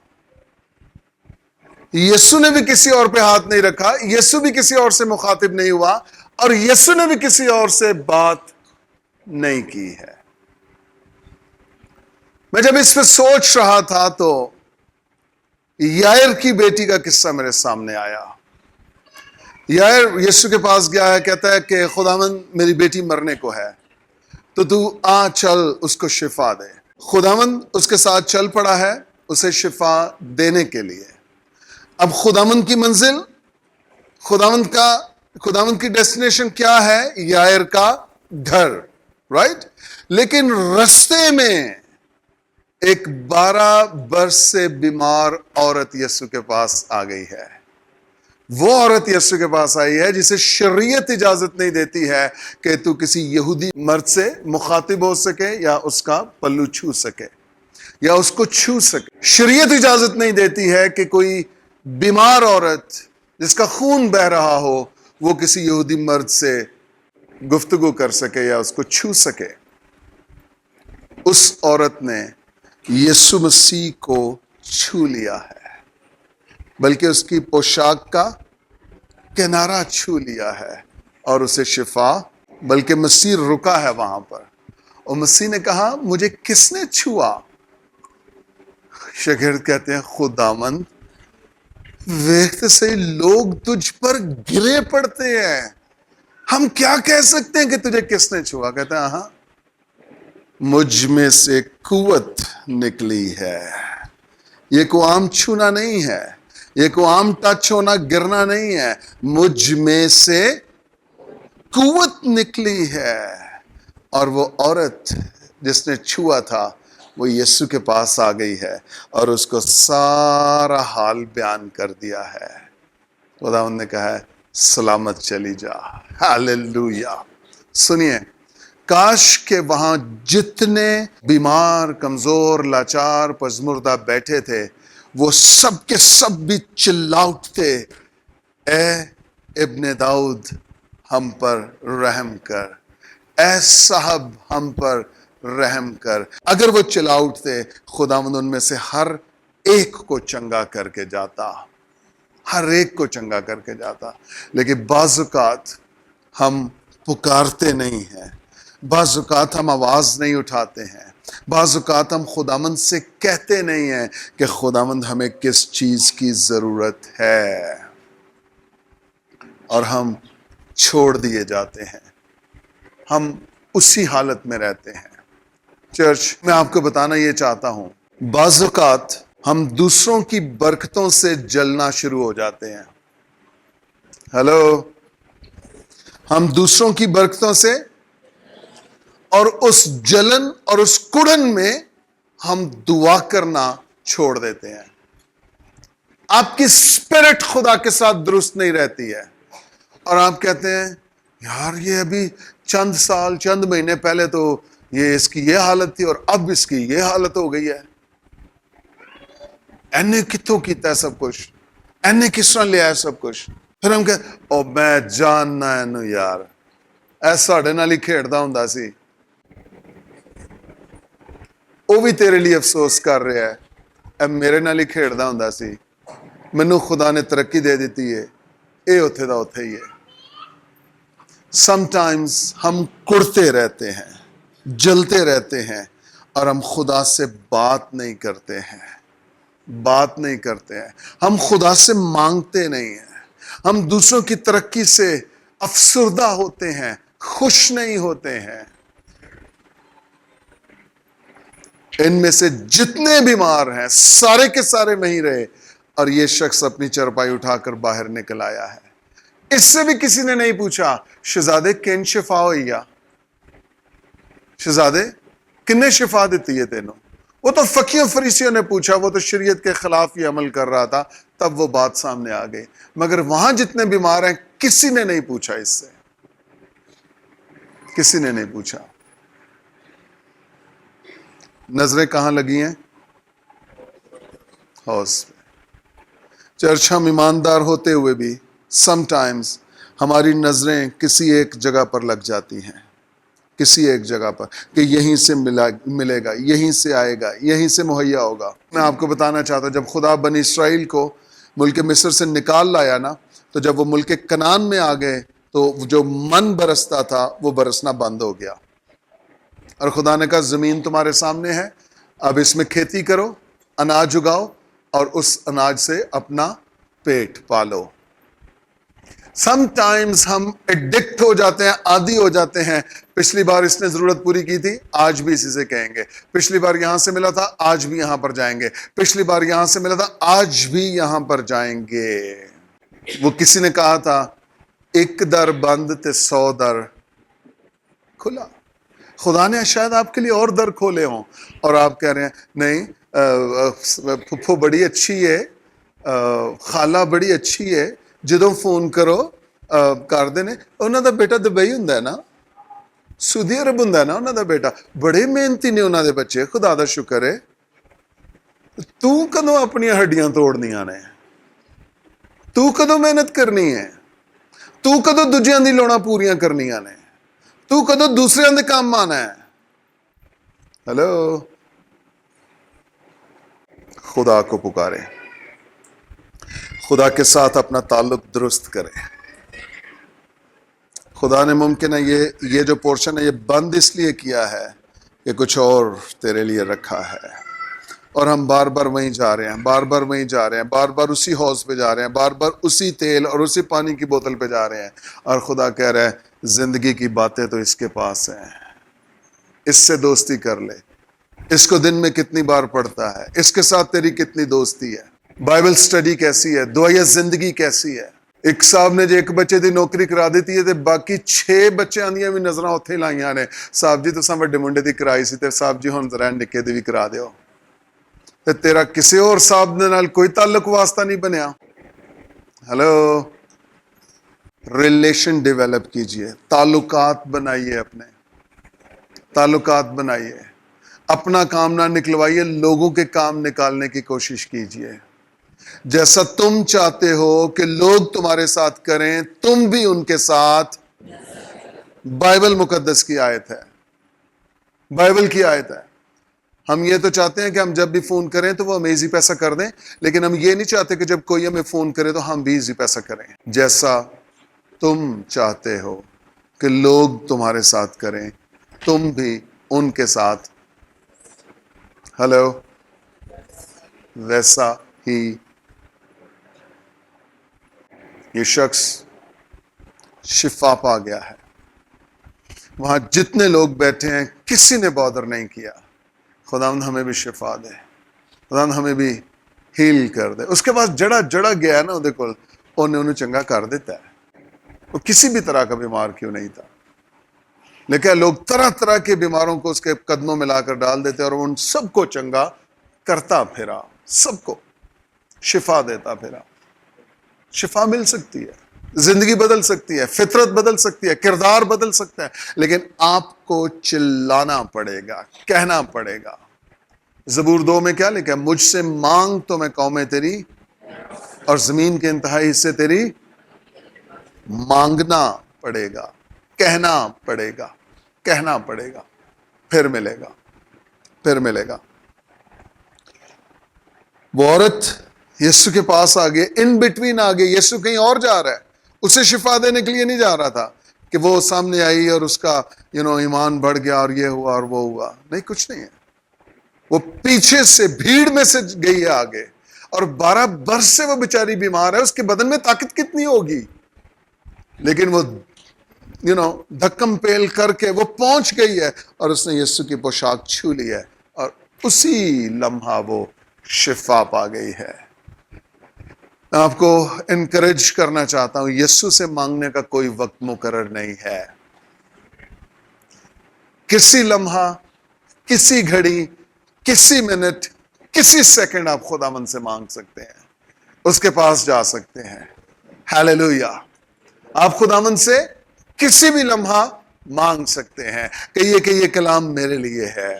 یسوع نے بھی کسی اور پہ ہاتھ نہیں رکھا، یسوع بھی کسی اور سے مخاطب نہیں ہوا، اور یسوع نے بھی کسی اور سے بات نہیں کی ہے۔ میں جب اس پہ سوچ رہا تھا تو یائر کی بیٹی کا قصہ میرے سامنے آیا۔ یائر یسوع کے پاس گیا ہے، کہتا ہے کہ خداوند میری بیٹی مرنے کو ہے، تو آ چل اس کو شفا دے۔ خداوند اس کے ساتھ چل پڑا ہے اسے شفا دینے کے لیے۔ اب خداوند کی منزل، خداوند کی ڈیسٹینیشن کیا ہے؟ یائر کا گھر، رائٹ؟ لیکن رستے میں ایک 12 برس سے بیمار عورت یسوع کے پاس آ گئی ہے۔ وہ عورت یسوع کے پاس آئی ہے جسے شریعت اجازت نہیں دیتی ہے کہ تو کسی یہودی مرد سے مخاطب ہو سکے یا اس کا پلو چھو سکے یا اس کو چھو سکے۔ شریعت اجازت نہیں دیتی ہے کہ کوئی بیمار عورت جس کا خون بہ رہا ہو وہ کسی یہودی مرد سے گفتگو کر سکے یا اس کو چھو سکے۔ اس عورت نے یسوع مسیح کو چھو لیا ہے، بلکہ اس کی پوشاک کا کنارہ چھو لیا ہے اور اسے شفا، بلکہ مسیح رکا ہے وہاں پر، اور مسیح نے کہا مجھے کس نے چھوا؟ شاگرد کہتے ہیں خداوند ویختے سے لوگ تجھ پر گرے پڑتے ہیں، ہم کیا کہہ سکتے ہیں کہ تجھے کس نے چھوا؟ کہتے ہیں ہاں، مجھ میں سے قوت نکلی ہے۔ یہ کوئی عام چھونا نہیں ہے، یہ کوئی عام ٹچ ہونا، گرنا نہیں ہے، مجھ میں سے قوت نکلی ہے۔ اور وہ عورت جس نے چھوا تھا وہ یسوع کے پاس آ گئی ہے اور اس کو سارا حال بیان کر دیا ہے۔ خداوند نے کہا ہے سلامت چلی جا۔ ہاللویا۔ سنیے، کاش کہ وہاں جتنے بیمار، کمزور، لاچار، پژمردہ بیٹھے تھے وہ سب کے سب بھی چلا اٹھتے، اے ابن داؤد ہم پر رحم کر، اے صاحب ہم پر رحم کر۔ اگر وہ چلا اٹھتے خداوند ان میں سے ہر ایک کو چنگا کر کے جاتا، ہر ایک کو چنگا کر کے جاتا۔ لیکن بعض اوقات ہم پکارتے نہیں ہیں، بعض اوقات ہم آواز نہیں اٹھاتے ہیں، بعض اوقات ہم خداوند سے کہتے نہیں ہیں کہ خداوند ہمیں کس چیز کی ضرورت ہے، اور ہم چھوڑ دیے جاتے ہیں، ہم اسی حالت میں رہتے ہیں۔ چرچ میں آپ کو بتانا یہ چاہتا ہوں، بعض اوقات ہم دوسروں کی برکتوں سے جلنا شروع ہو جاتے ہیں۔ ہیلو، ہم دوسروں کی برکتوں سے، اور اس جلن اور اس کڑن میں ہم دعا کرنا چھوڑ دیتے ہیں۔ آپ کی اسپرٹ خدا کے ساتھ درست نہیں رہتی ہے، اور آپ کہتے ہیں یار یہ ابھی چند سال، چند مہینے پہلے تو یہ اس کی یہ حالت تھی اور اب اس کی یہ حالت ہو گئی ہے۔ اینے کتوں کیتا ہے سب کچھ، اینے کس طرح لیا ہے سب کچھ؟ پھر ہم کہتے او میں جاننا ہے نو یار، ایسا ساڈے نال ہی کھیڑدا ہوندا سی، وہ بھی تیرے لیے افسوس کر رہا ہے، اے میرے نال ہی کھیڑدا ہوندا سی، مینوں خدا نے ترقی دے دیتی ہے، اے اوتھے دا اوتھے ہی ہے۔ سم ٹائمز ہم کڑتے رہتے ہیں، جلتے رہتے ہیں، اور ہم خدا سے بات نہیں کرتے ہیں، ہم خدا سے مانگتے نہیں ہیں، ہم دوسروں کی ترقی سے افسردہ ہوتے ہیں، خوش نہیں ہوتے ہیں۔ ان میں سے جتنے بیمار ہیں سارے کے سارے وہیں رہے اور یہ شخص اپنی چرپائی اٹھا کر باہر نکل آیا ہے۔ اس سے بھی کسی نے نہیں پوچھا شہزادے کن شفا ہوئی یا شہزادے کنے شفا دیتی ہے تینوں؟ وہ تو فقیوں فریسیوں نے پوچھا، وہ تو شریعت کے خلاف ہی عمل کر رہا تھا، تب وہ بات سامنے آ گئی۔ مگر وہاں جتنے بیمار ہیں کسی نے نہیں پوچھا، اس سے کسی نے نہیں پوچھا۔ نظریں کہاں لگی ہیں؟ حوض پہ۔ چرچ ہم ایماندار ہوتے ہوئے بھی سم ٹائمز ہماری نظریں کسی ایک جگہ پر لگ جاتی ہیں، کسی ایک جگہ پر کہ یہیں سے ملے گا، یہیں سے آئے گا، یہیں سے مہیا ہوگا۔ میں آپ کو بتانا چاہتا ہوں، جب خدا بنی اسرائیل کو ملک مصر سے نکال لایا نا، تو جب وہ ملک کنعان میں آ گئے تو جو من برستا تھا وہ برسنا بند ہو گیا، اور خدا نے کہا زمین تمہارے سامنے ہے، اب اس میں کھیتی کرو، اناج اگاؤ اور اس اناج سے اپنا پیٹ پالو۔ سم ٹائمز ہم ایڈکٹ ہو جاتے ہیں، عادی ہو جاتے ہیں۔ پچھلی بار اس نے ضرورت پوری کی تھی، آج بھی اسی سے کہیں گے۔ پچھلی بار یہاں سے ملا تھا، آج بھی یہاں پر جائیں گے۔ پچھلی بار یہاں سے ملا تھا، آج بھی یہاں پر جائیں گے۔ وہ کسی نے کہا تھا ایک در بند تے 100 در کھلا۔ خدا نے شاید آپ کے لیے اور در کھولے ہوں، اور آپ کہہ رہے ہیں نہیں، پھپھو بڑی اچھی ہے، خالہ بڑی اچھی ہے، جدوں فون کرو کر دینے۔ انہوں دا بیٹا دبئی ہوں نا، سعودی عرب ہوں نا انہوں دا بیٹا، بڑے محنتی نے انہوں دے بچے، خدا دا شکر ہے۔ تو کدوں اپنی ہڈیاں توڑنیاں نے؟ تو کدوں محنت کرنی ہے؟ تو کدوں دوجیاں دی لوڑاں پوریاں کرنیاں نے؟ تو کدوں دوسرے دے کام آنا ہے؟ ہلو، خدا کو پکارے، خدا کے ساتھ اپنا تعلق درست کرے۔ خدا نے ممکن ہے یہ جو پورشن ہے یہ بند اس لیے کیا ہے کہ کچھ اور تیرے لیے رکھا ہے، اور ہم بار بار وہیں جا رہے ہیں، بار بار وہیں جا رہے ہیں، بار بار اسی حوض پہ جا رہے ہیں، بار بار اسی تیل اور اسی پانی کی بوتل پہ جا رہے ہیں، اور خدا کہہ رہا ہے زندگی کی باتیں تو اس کے پاس ہیں، اس سے دوستی کر لے۔ اس کو دن میں کتنی بار پڑھتا ہے؟ اس کے ساتھ تیری کتنی دوستی ہے؟ بائبل سٹڈی کیسی ہے؟ دعائے زندگی کیسی ہے؟ ایک صاحب نے جو ایک بچے دی نوکری کرا دیتی ہے تے باقی 6 بچیاں دیاں بھی نظراں اوتھے لائیاں نے، صاحب جی تساں وڈے منڈے دی کرائی سی تے صاحب جی ہن ذرا نکے دی بھی کرا دیو، تے تیرا کسی اور صاحب دے نال کوئی تعلق واسطہ نہیں بنیا۔ ہلو، ریلیشن ڈیولپ کیجئے، تعلقات بنائیے، اپنے تعلقات بنائیے، اپنا کام نہ نکلوائیے، لوگوں کے کام نکالنے کی کوشش کیجئے۔ جیسا تم چاہتے ہو کہ لوگ تمہارے ساتھ کریں تم بھی ان کے ساتھ۔ بائبل مقدس کی آیت ہے، بائبل کی آیت ہے۔ ہم یہ تو چاہتے ہیں کہ ہم جب بھی فون کریں تو وہ ہمیں ایزی پیسہ کر دیں، لیکن ہم یہ نہیں چاہتے کہ جب کوئی ہمیں فون کرے تو ہم بھی ایزی پیسہ کریں۔ جیسا تم چاہتے ہو کہ لوگ تمہارے ساتھ کریں تم بھی ان کے ساتھ، ہلو، ویسا ہی۔ یہ شخص شفا پا گیا ہے، وہاں جتنے لوگ بیٹھے ہیں کسی نے بادر نہیں کیا۔ خداوند ہمیں بھی شفا دے، خداوند ہمیں بھی ہیل کر دے۔ اس کے پاس جڑا گیا ہے نا، وہ دیکھو انہیں چنگا کر دیتا ہے۔ وہ کسی بھی طرح کا بیمار کیوں نہیں تھا، لیکن لوگ طرح طرح کے بیماروں کو اس کے قدموں میں لا کر ڈال دیتے اور ان سب کو چنگا کرتا پھرا، سب کو شفا دیتا پھرا۔ شفا مل سکتی ہے، زندگی بدل سکتی ہے، فطرت بدل سکتی ہے، کردار بدل سکتا ہے، لیکن آپ کو چلانا پڑے گا، کہنا پڑے گا۔ زبور 2 میں کیا لکھا ہے؟ مجھ سے مانگ تو میں قومیں تیری اور زمین کے انتہائی حصے تیری۔ مانگنا پڑے گا، کہنا پڑے گا، کہنا پڑے گا، پھر ملے گا، پھر ملے گا۔ وہ عورت یسوع کے پاس آ گئے، ان بٹوین آ گئے، یسوع کہیں اور جا رہا ہے، اسے شفا دینے کے لیے نہیں جا رہا تھا کہ وہ سامنے آئی اور اس کا ایمان بڑھ گیا اور یہ ہوا اور وہ ہوا، نہیں، کچھ نہیں ہے۔ وہ پیچھے سے بھیڑ میں سے گئی ہے آگے، اور 12 برس سے وہ بیچاری بیمار ہے، اس کے بدن میں طاقت کتنی ہوگی، لیکن وہ دھکم پیل کر کے وہ پہنچ گئی ہے اور اس نے یسوع کی پوشاک چھو لی ہے، اور اسی لمحہ وہ شفا پا گئی ہے۔ میں آپ کو انکریج کرنا چاہتا ہوں، یسوع سے مانگنے کا کوئی وقت مقرر نہیں ہے۔ کسی لمحہ، کسی گھڑی، کسی منٹ، کسی سیکنڈ آپ خداوند سے مانگ سکتے ہیں، اس کے پاس جا سکتے ہیں۔ ہیلیلویا! آپ خداوند سے کسی بھی لمحہ مانگ سکتے ہیں کہ یہ کلام میرے لیے ہے،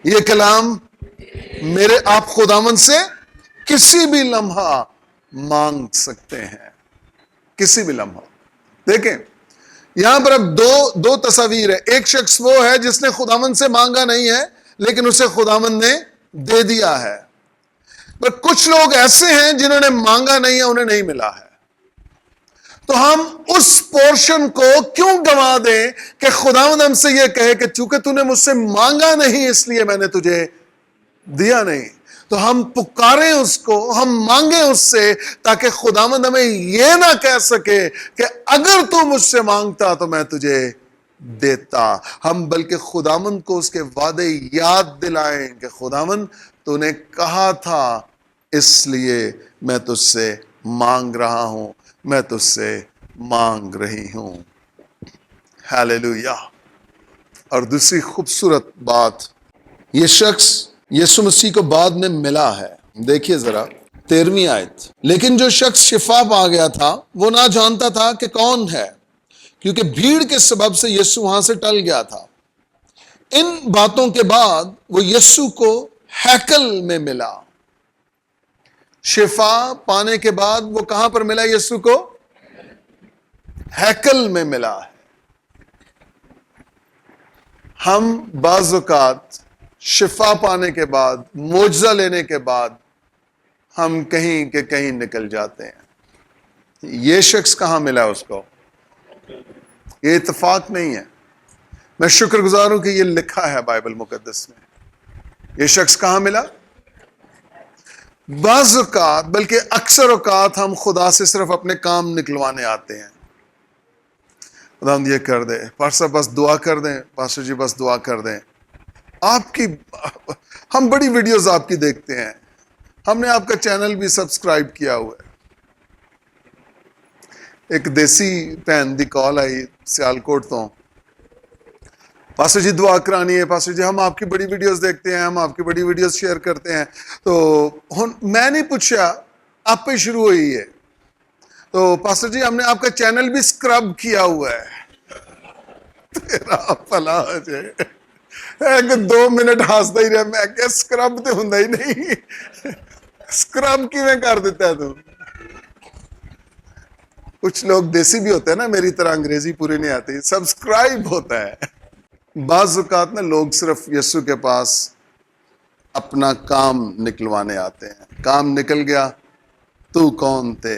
یہ کلام میرے، آپ خداوند سے کسی بھی لمحہ مانگ سکتے ہیں، کسی بھی لمحہ۔ دیکھیں یہاں پر اب دو تصاویر ہے۔ ایک شخص وہ ہے جس نے خداوند سے مانگا نہیں ہے لیکن اسے خداوند نے دے دیا ہے، پر کچھ لوگ ایسے ہیں جنہوں نے مانگا نہیں ہے، انہیں نہیں ملا ہے۔ تو ہم اس پورشن کو کیوں گنوا دیں کہ خداوند ہم سے یہ کہے کہ چونکہ تو نے مجھ سے مانگا نہیں اس لیے میں نے تجھے دیا نہیں۔ تو ہم پکاریں اس کو، ہم مانگیں اس سے، تاکہ خداوند ہمیں یہ نہ کہہ سکے کہ اگر تو مجھ سے مانگتا تو میں تجھے دیتا۔ ہم بلکہ خداوند کو اس کے وعدے یاد دلائیں کہ خداوند تو نے کہا تھا اس لیے میں تجھ سے مانگ رہا ہوں، میں تجھ سے مانگ رہی ہوں۔ ہیلیلویا! اور دوسری خوبصورت بات، یہ شخص یسوع مسیح کو بعد میں ملا ہے۔ دیکھیے ذرا 13ویں آیت، لیکن جو شخص شفا پا گیا تھا وہ نہ جانتا تھا کہ کون ہے، کیونکہ بھیڑ کے سبب سے یسوع وہاں سے ٹل گیا تھا۔ ان باتوں کے بعد وہ یسوع کو ہیکل میں ملا۔ شفا پانے کے بعد وہ کہاں پر ملا یسوع کو؟ ہیکل میں ملا ہے۔ ہم بعض اوقات شفا پانے کے بعد، معجزہ لینے کے بعد ہم کہیں کہ کہیں نکل جاتے ہیں۔ یہ شخص کہاں ملا اس کو؟ یہ اتفاق نہیں ہے۔ میں شکر گزار ہوں کہ یہ لکھا ہے بائبل مقدس میں۔ یہ شخص کہاں ملا؟ بعض اوقات بلکہ اکثر اوقات ہم خدا سے صرف اپنے کام نکلوانے آتے ہیں۔ خدا یہ کر دے، پاسٹر بس دعا کر دیں، پاسٹر جی بس دعا کر دیں۔ آپ کی ہم بڑی ویڈیوز آپ کی دیکھتے ہیں، ہم نے آپ کا چینل بھی سبسکرائب کیا ہوا ہے۔ ایک دیسی بہن دی کال آئی سیالکوٹ تو، پاسٹر جی دعا کرانی ہے، پاسٹر جی ہم آپ کی بڑی ویڈیوز دیکھتے ہیں، ہم آپ کی بڑی ویڈیوز شیئر کرتے ہیں۔ تو میں نہیں پوچھا، آپ پہ شروع ہوئی ہے، تو پاسٹر جی ہم نے آپ کا چینل بھی سکرب کیا ہوا ہے۔ تیرا بھلا ہو جائے، 2 منٹ ہاستا ہی رہا، میں کہ سکرب تو ہوندا ہی نہیں، سکرب کیویں کر دیتا ہے تو؟ کچھ لوگ دیسی بھی ہوتے ہیں نا، میری طرح انگریزی پوری نہیں آتی، سبسکرائب ہوتا ہے۔ بعض اوقات نا لوگ صرف یسوع کے پاس اپنا کام نکلوانے آتے ہیں۔ کام نکل گیا، تو کون تھے؟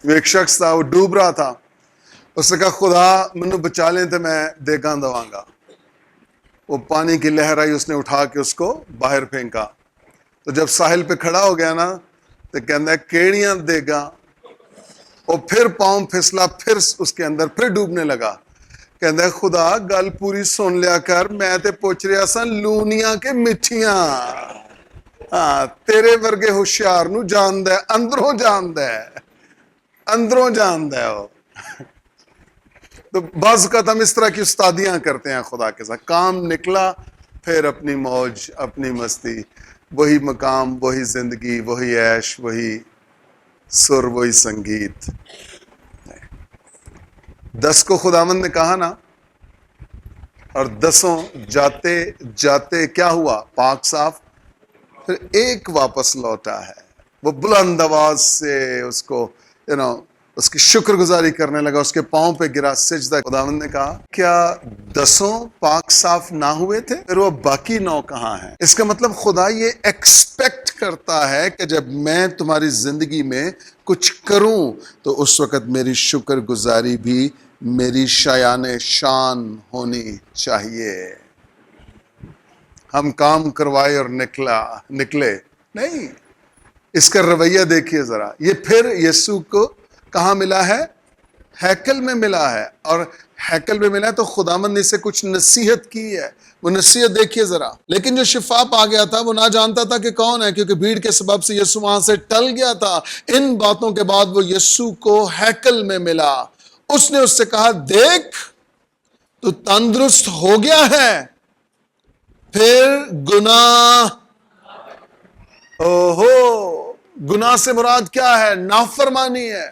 ایک شخص تھا، وہ ڈوب رہا تھا، اس نے کہا خدا منو بچا لیں تو میں دیگاں دواں گا۔ وہ پانی کی لہر آئی، اس نے اٹھا کے اس کو باہر پھینکا۔ تو جب ساحل پہ کھڑا ہو گیا نا تو کہندا ہے کیڑیاں دیگاں، اور پھر پاؤں پھسلا، پھر اس کے اندر پھر ڈوبنے لگا۔ کہندا ہے خدا گل پوری سن لیا کر، میں تے پوچھ رہا سا لونیاں کے مٹھیاں۔ ہاں تیرے ورگے ہوشیار نو جاندا ہے، اندروں جاندا ہے، اندروں جاندا ہے وہ۔ تو بعض اوقات ہم اس طرح کی استادیاں کرتے ہیں خدا کے ساتھ۔ کام نکلا، پھر اپنی موج، اپنی مستی، وہی مقام، وہی زندگی، وہی عیش، وہی سر، وہی سنگیت۔ 10 کو خداوند نے کہا نا، اور 10 جاتے جاتے کیا ہوا؟ پاک صاف۔ پھر ایک واپس لوٹا ہے، وہ بلند آواز سے اس کو اس کی شکر گزاری کرنے لگا، اس کے پاؤں پہ گرا، سجدہ۔ خداوند نے کہا کیا 10 پاک صاف نہ ہوئے تھے؟ پھر وہ باقی 9 کہاں ہیں؟ اس کا مطلب خدا یہ ایکسپیکٹ کرتا ہے کہ جب میں تمہاری زندگی میں کچھ کروں تو اس وقت میری شکر گزاری بھی میری شایان شان ہونی چاہیے۔ ہم کام کروائے اور نکلے نہیں۔ اس کا رویہ دیکھیے ذرا، یہ پھر یسوع کو کہاں ملا ہے؟ ہیکل میں ملا ہے، اور ہیکل میں ملا ہے تو خداوند نے اسے کچھ نصیحت کی ہے. وہ نصیحت دیکھیے ذرا. لیکن جو شفا پا گیا تھا وہ نہ جانتا تھا کہ کون ہے، کیونکہ بھیڑ کے سبب سے یسوع وہاں سے ٹل گیا تھا. ان باتوں کے بعد وہ یسوع کو ہیکل میں ملا. اس نے اس سے کہا، دیکھ تو تندرست ہو گیا ہے، پھر گناہ. اوہو، گناہ سے مراد کیا ہے؟ نافرمانی ہے.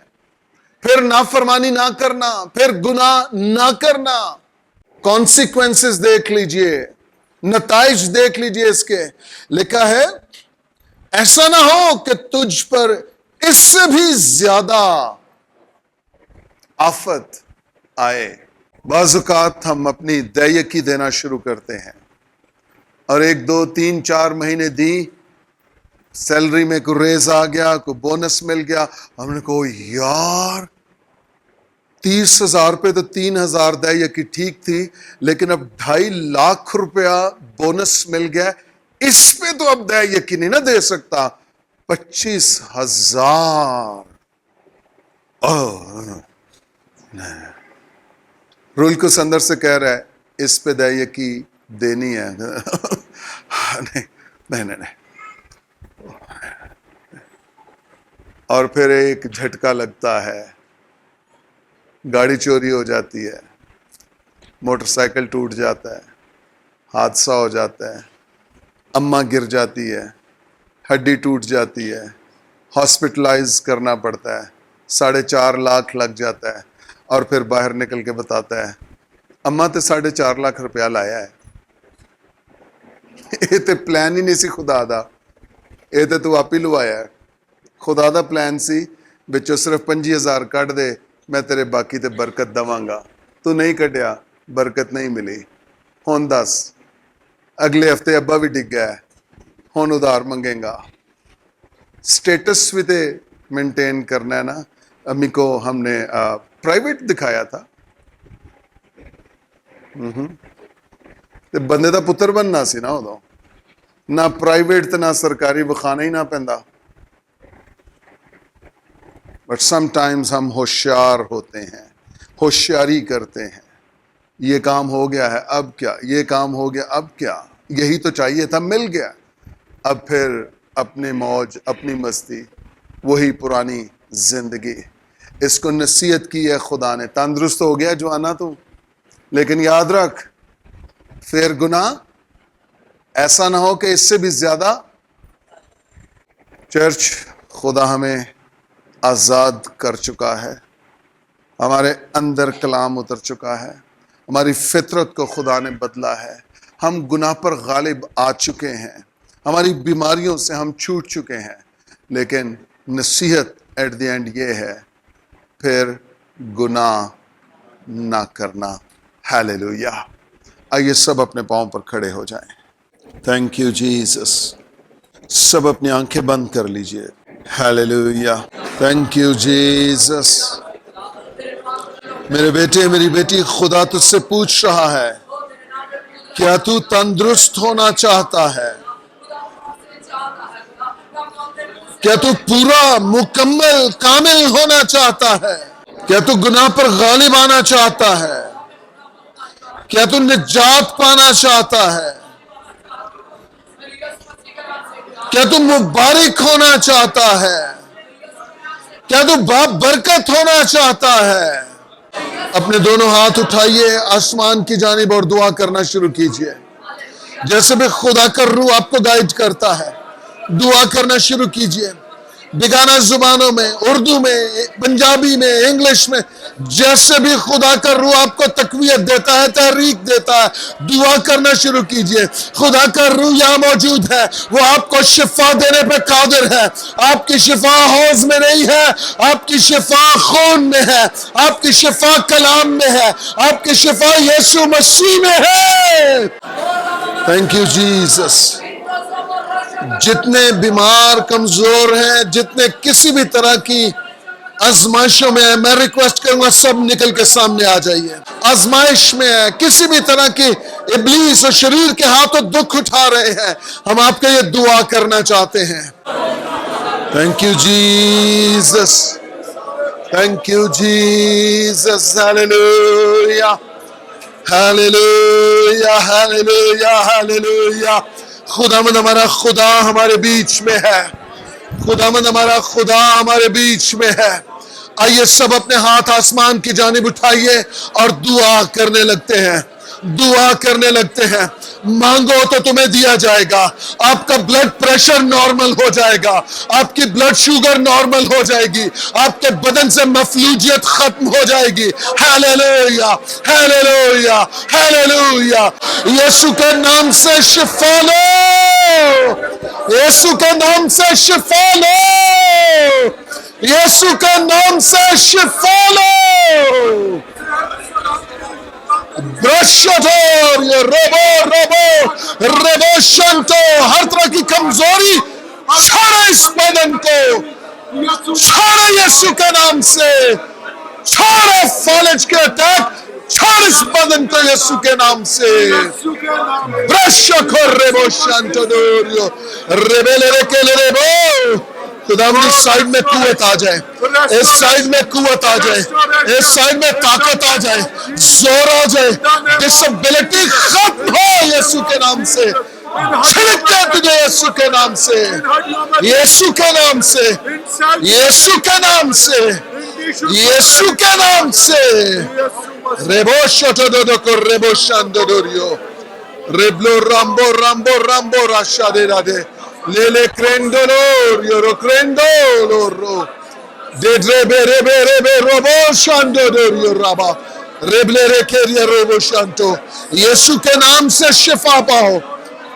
پھر نافرمانی نہ کرنا، پھر گناہ نہ کرنا. کانسیکوینسز دیکھ لیجئے، نتائج دیکھ لیجئے اس کے. لکھا ہے ایسا نہ ہو کہ تجھ پر اس سے بھی زیادہ آفت آئے. بعض اوقات ہم اپنی دیکی دینا شروع کرتے ہیں، اور 1 2 3 4 مہینے دی، سیلری میں کوئی ریز آ گیا، کوئی بونس مل گیا، ہم نے کہا یار 30,000 پہ تو 3,000 دیکی ٹھیک تھی، لیکن اب 2.5 لاکھ روپیہ بونس مل گیا، اس پہ تو اب دیکی نہیں نہ دے سکتا. 25,000. رول کو اندر سے کہہ رہا ہے اس پہ دیکی دینی ہے. نہیں. اور پھر ایک جھٹکا لگتا ہے، گاڑی چوری ہو جاتی ہے، موٹر سائیکل ٹوٹ جاتا ہے، حادثہ ہو جاتا ہے، اماں گر جاتی ہے، ہڈی ٹوٹ جاتی ہے، ہاسپٹلائز کرنا پڑتا ہے، 4.5 لاکھ لگ جاتا ہے، اور پھر باہر نکل کے بتاتا ہے اماں تے 4.5 لاکھ روپیہ لایا ہے. یہ تے پلان ہی نہیں سی خدا دا، یہ تے تو آپ ہی لوایا ہے. خدا دا پلان سی بچوں صرف 25,000 کٹ دے، میں تیرے باقی تے برکت دواں گا. تو نہیں کٹیا، برکت نہیں ملی. ہون دس اگلے ہفتے ابا بھی ڈگ گیا ہے، ہون ادھار منگیں گا. سٹیٹس بھی تے مینٹین کرنا ہے نا. امی کو ہم نے پرائیویٹ دکھایا تھا، تے بندے دا پتر بننا سی نا. ادو نہ پرائیویٹ تے نہ سرکاری بخانا ہی نہ پیندا. بٹ سم ٹائمز ہم ہوشیار ہوتے ہیں، ہوشیاری کرتے ہیں. یہ کام ہو گیا ہے اب کیا، یہ کام ہو گیا اب کیا، یہی تو چاہیے تھا مل گیا. اب پھر اپنی موج، اپنی مستی، وہی پرانی زندگی. اس کو نصیحت کی ہے خدا نے، تندرست ہو گیا جوانا تو، لیکن یاد رکھ پھر گناہ ایسا نہ ہو کہ اس سے بھی زیادہ. چرچ، خدا ہمیں آزاد کر چکا ہے، ہمارے اندر کلام اتر چکا ہے، ہماری فطرت کو خدا نے بدلا ہے. ہم گناہ پر غالب آ چکے ہیں، ہماری بیماریوں سے ہم چھوٹ چکے ہیں. لیکن نصیحت ایٹ دی اینڈ یہ ہے، پھر گناہ نہ کرنا. ہیلیلویا. آئیے سب اپنے پاؤں پر کھڑے ہو جائیں. Thank you Jesus. سب اپنی آنکھیں بند کر لیجئے. ہیلیلویا. Thank you Jesus. میرے بیٹے، میری بیٹی، خدا تجھ سے پوچھ رہا ہے، کیا تو تندرست ہونا چاہتا ہے؟ کیا تو پورا، مکمل، کامل ہونا چاہتا ہے؟ کیا تو گناہ پر غالب آنا چاہتا ہے؟ کیا تو نجات پانا چاہتا ہے؟ کیا تو مبارک ہونا چاہتا ہے؟ کیا تو باپ برکت ہونا چاہتا ہے؟ اپنے دونوں ہاتھ اٹھائیے آسمان کی جانب اور دعا کرنا شروع کیجئے. جیسے بھی خدا کا روح آپ کو گائیڈ کرتا ہے، دعا کرنا شروع کیجئے. بیگانہ زبانوں میں، اردو میں، پنجابی میں، انگلش میں، جیسے بھی خدا کا روح آپ کو تقویت دیتا ہے، تحریک دیتا ہے، دعا کرنا شروع کیجئے. خدا کا روح یہاں موجود ہے، وہ آپ کو شفا دینے پہ قادر ہے. آپ کی شفا حوض میں نہیں ہے، آپ کی شفا خون میں ہے، آپ کی شفا کلام میں ہے، آپ کی شفا یسوع مسیح میں ہے. Thank you Jesus. جتنے بیمار، کمزور ہیں، جتنے کسی بھی طرح کی آزمائشوں میں ہیں، میں ریکویسٹ کروں گا سب نکل کے سامنے آ جائیے. آزمائش میں ہے، کسی بھی طرح کی ابلیس اور شریر کے ہاتھوں دکھ اٹھا رہے ہیں، ہم آپ کے لیے دعا کرنا چاہتے ہیں. Thank you Jesus. Thank you, Jesus. Hallelujah. Hallelujah. Hallelujah. Hallelujah. خداوند ہمارا خدا ہمارے بیچ میں ہے. خداوند ہمارا خدا ہمارے بیچ میں ہے. آئیے سب اپنے ہاتھ آسمان کی جانب اٹھائیے اور دعا کرنے لگتے ہیں. دعا کرنے لگتے ہیں. مانگو تو تمہیں دیا جائے گا. آپ کا بلڈ پریشر نارمل ہو جائے گا. آپ کی بلڈ شوگر نارمل ہو جائے گی. آپ کے بدن سے مفلوجیت ختم ہو جائے گی. Hallelujah hallelujah hallelujah. یسوع کے نام سے شفا لو. یسوع کے نام سے شفا لو. یسوع کے نام سے شفا لو. برشتور یہ ربو شنتو. ہر طرح کی کمزوری چھوڑے اس بدن کو. چھوڑے یسوع کے نام سے. چھوڑے فالج کے اٹیک. چھوڑ اس بدن کو یسوع کے نام سے. برشتور ربو شنتو دوریو ریبیلے ریکیلے ریبو. خداوند اس سائیڈ میں قوت آ جائے. اس سائیڈ میں قوت آ جائے. اس سائیڈ میں طاقت آ جائے. زور آ جائے. ڈسبلٹی ختم ہو یسوع کے نام سے. چھڑکتے تجھے یسوع کے نام سے. یسوع کے نام سے. یسوع کے نام سے. یسوع کے نام سے. ریبو شوٹو دو کو ریبو شاندو دوریو. ریبلو رامبو رامبو رامبو راشا دے Radhe. Lele crendolor, yoro crendoloro. De drebe rebe rebe robo shando dor yoraba. Reble rekeria robo shanto. یسوع کے نام سے شفا پاؤ.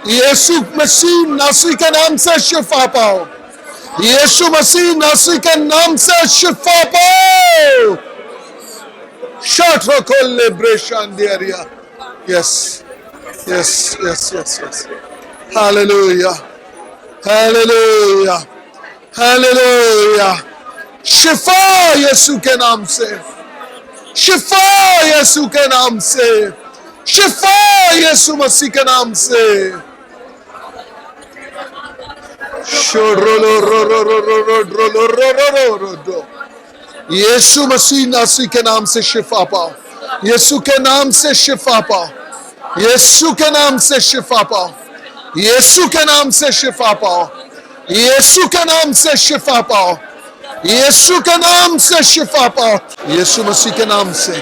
یسوع مسیح ناصری کے نام سے شفا پاؤ. یسوع مسیح ناصری کے نام سے شفا پاؤ. شاترو کل بریشان دیاریا. Yes, yes, yes, yes, yes. Hallelujah. Hallelujah hallelujah. شفا یسوع کے نام سے. شفا یسوع کے نام سے. شفا یسوع مسیح کے نام سے. یسوع مسیح ناصری کے نام سے شفا پاؤ. یسوع کے نام سے شفا پاؤ. یسوع کے نام سے شفا پاؤ. یسوع کے نام سے شفا پاؤ. یسوع کے نام سے شفا پاؤ. یسوع کے نام سے شفا پاؤ. یسوع مسیح کے نام سے.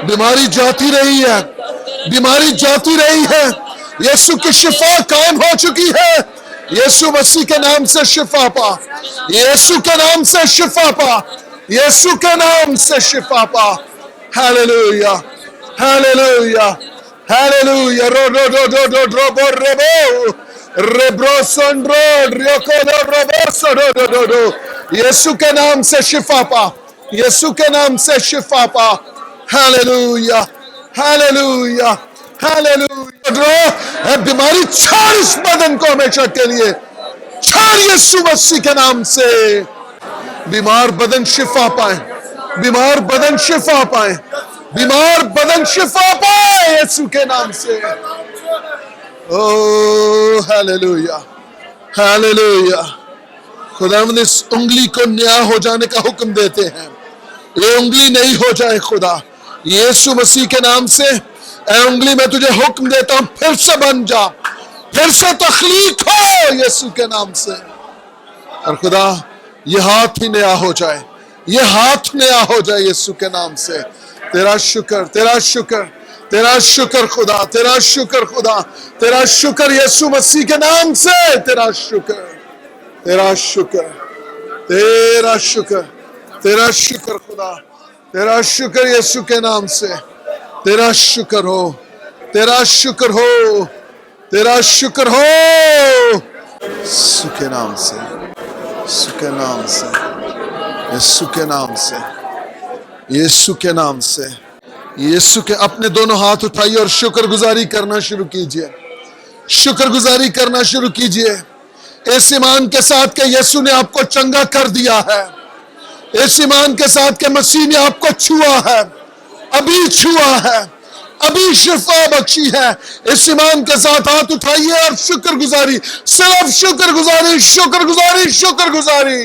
بیماری جاتی رہی ہے. بیماری جاتی رہی ہے. یسوع کی شفا قائم ہو چکی ہے. یسوع مسیح کے نام سے شفا پا. یسوع کے نام سے شفا پا. یسوع کے نام سے شفا پا. Hallelujah hallelujah hallelujah. رو رو رو رو رو رو رو رو ریبرو سنڈرو ریوکو رو رو سڈو رو رو رو. یسوع کے نام سے شفا پا. یسوع کے نام سے شفا پا. Hallelujah hallelujah hallelujah. بیماری چھوڑ اس بدن کو ہمیشہ کے لیے. چھوڑ یسوع مسیح کے نام سے. بیمار بدن شفا پائیں. بیمار بدن شفا پائیں. بیمار بدن شفا پائے یسوع کے نام سے. او ہیلیلویا ہیلیلویا. خداوند اس انگلی کو نیا ہو جانے کا حکم دیتے ہیں. یہ انگلی نہیں ہو جائے خدا. یسوع مسیح کے نام سے اے انگلی میں تجھے حکم دیتا ہوں پھر سے بن جا. پھر سے تخلیق ہو یسوع کے نام سے. اور خدا یہ ہاتھ ہی نیا ہو جائے. یہ ہاتھ نیا ہو جائے یسوع کے نام سے. تیرا شکر تیرا شکر تیرا شکر خدا. تیرا شکر خدا. تیرا شکر یسوع مسیح کے نام سے. تیرا شکر تیرا شکر تیرا شکر تیرا شکر خدا. تیرا شکر یسوع کے نام سے. تیرا شکر ہو. تیرا شکر ہو. تیرا شکر ہو یسوع کے نام سے. یسوع کے نام سے. یسوع کے نام سے. یسوع کے نام سے. یسوع کے اپنے دونوں ہاتھ اٹھائیے اور شکر گزاری کرنا شروع کیجئے. شکر گزاری کرنا شروع کیجئے اس ایمان کے ساتھ کہ یسوع نے آپ کو چنگا کر دیا ہے. اس ایمان کے ساتھ کہ مسیح نے آپ کو چھوا ہے. ابھی چھوا ہے. ابھی شفا بخشی ہے. اس ایمان کے ساتھ ہاتھ اٹھائیے اور شکر گزاری. صرف شکر گزاری شکر گزاری شکر گزاری.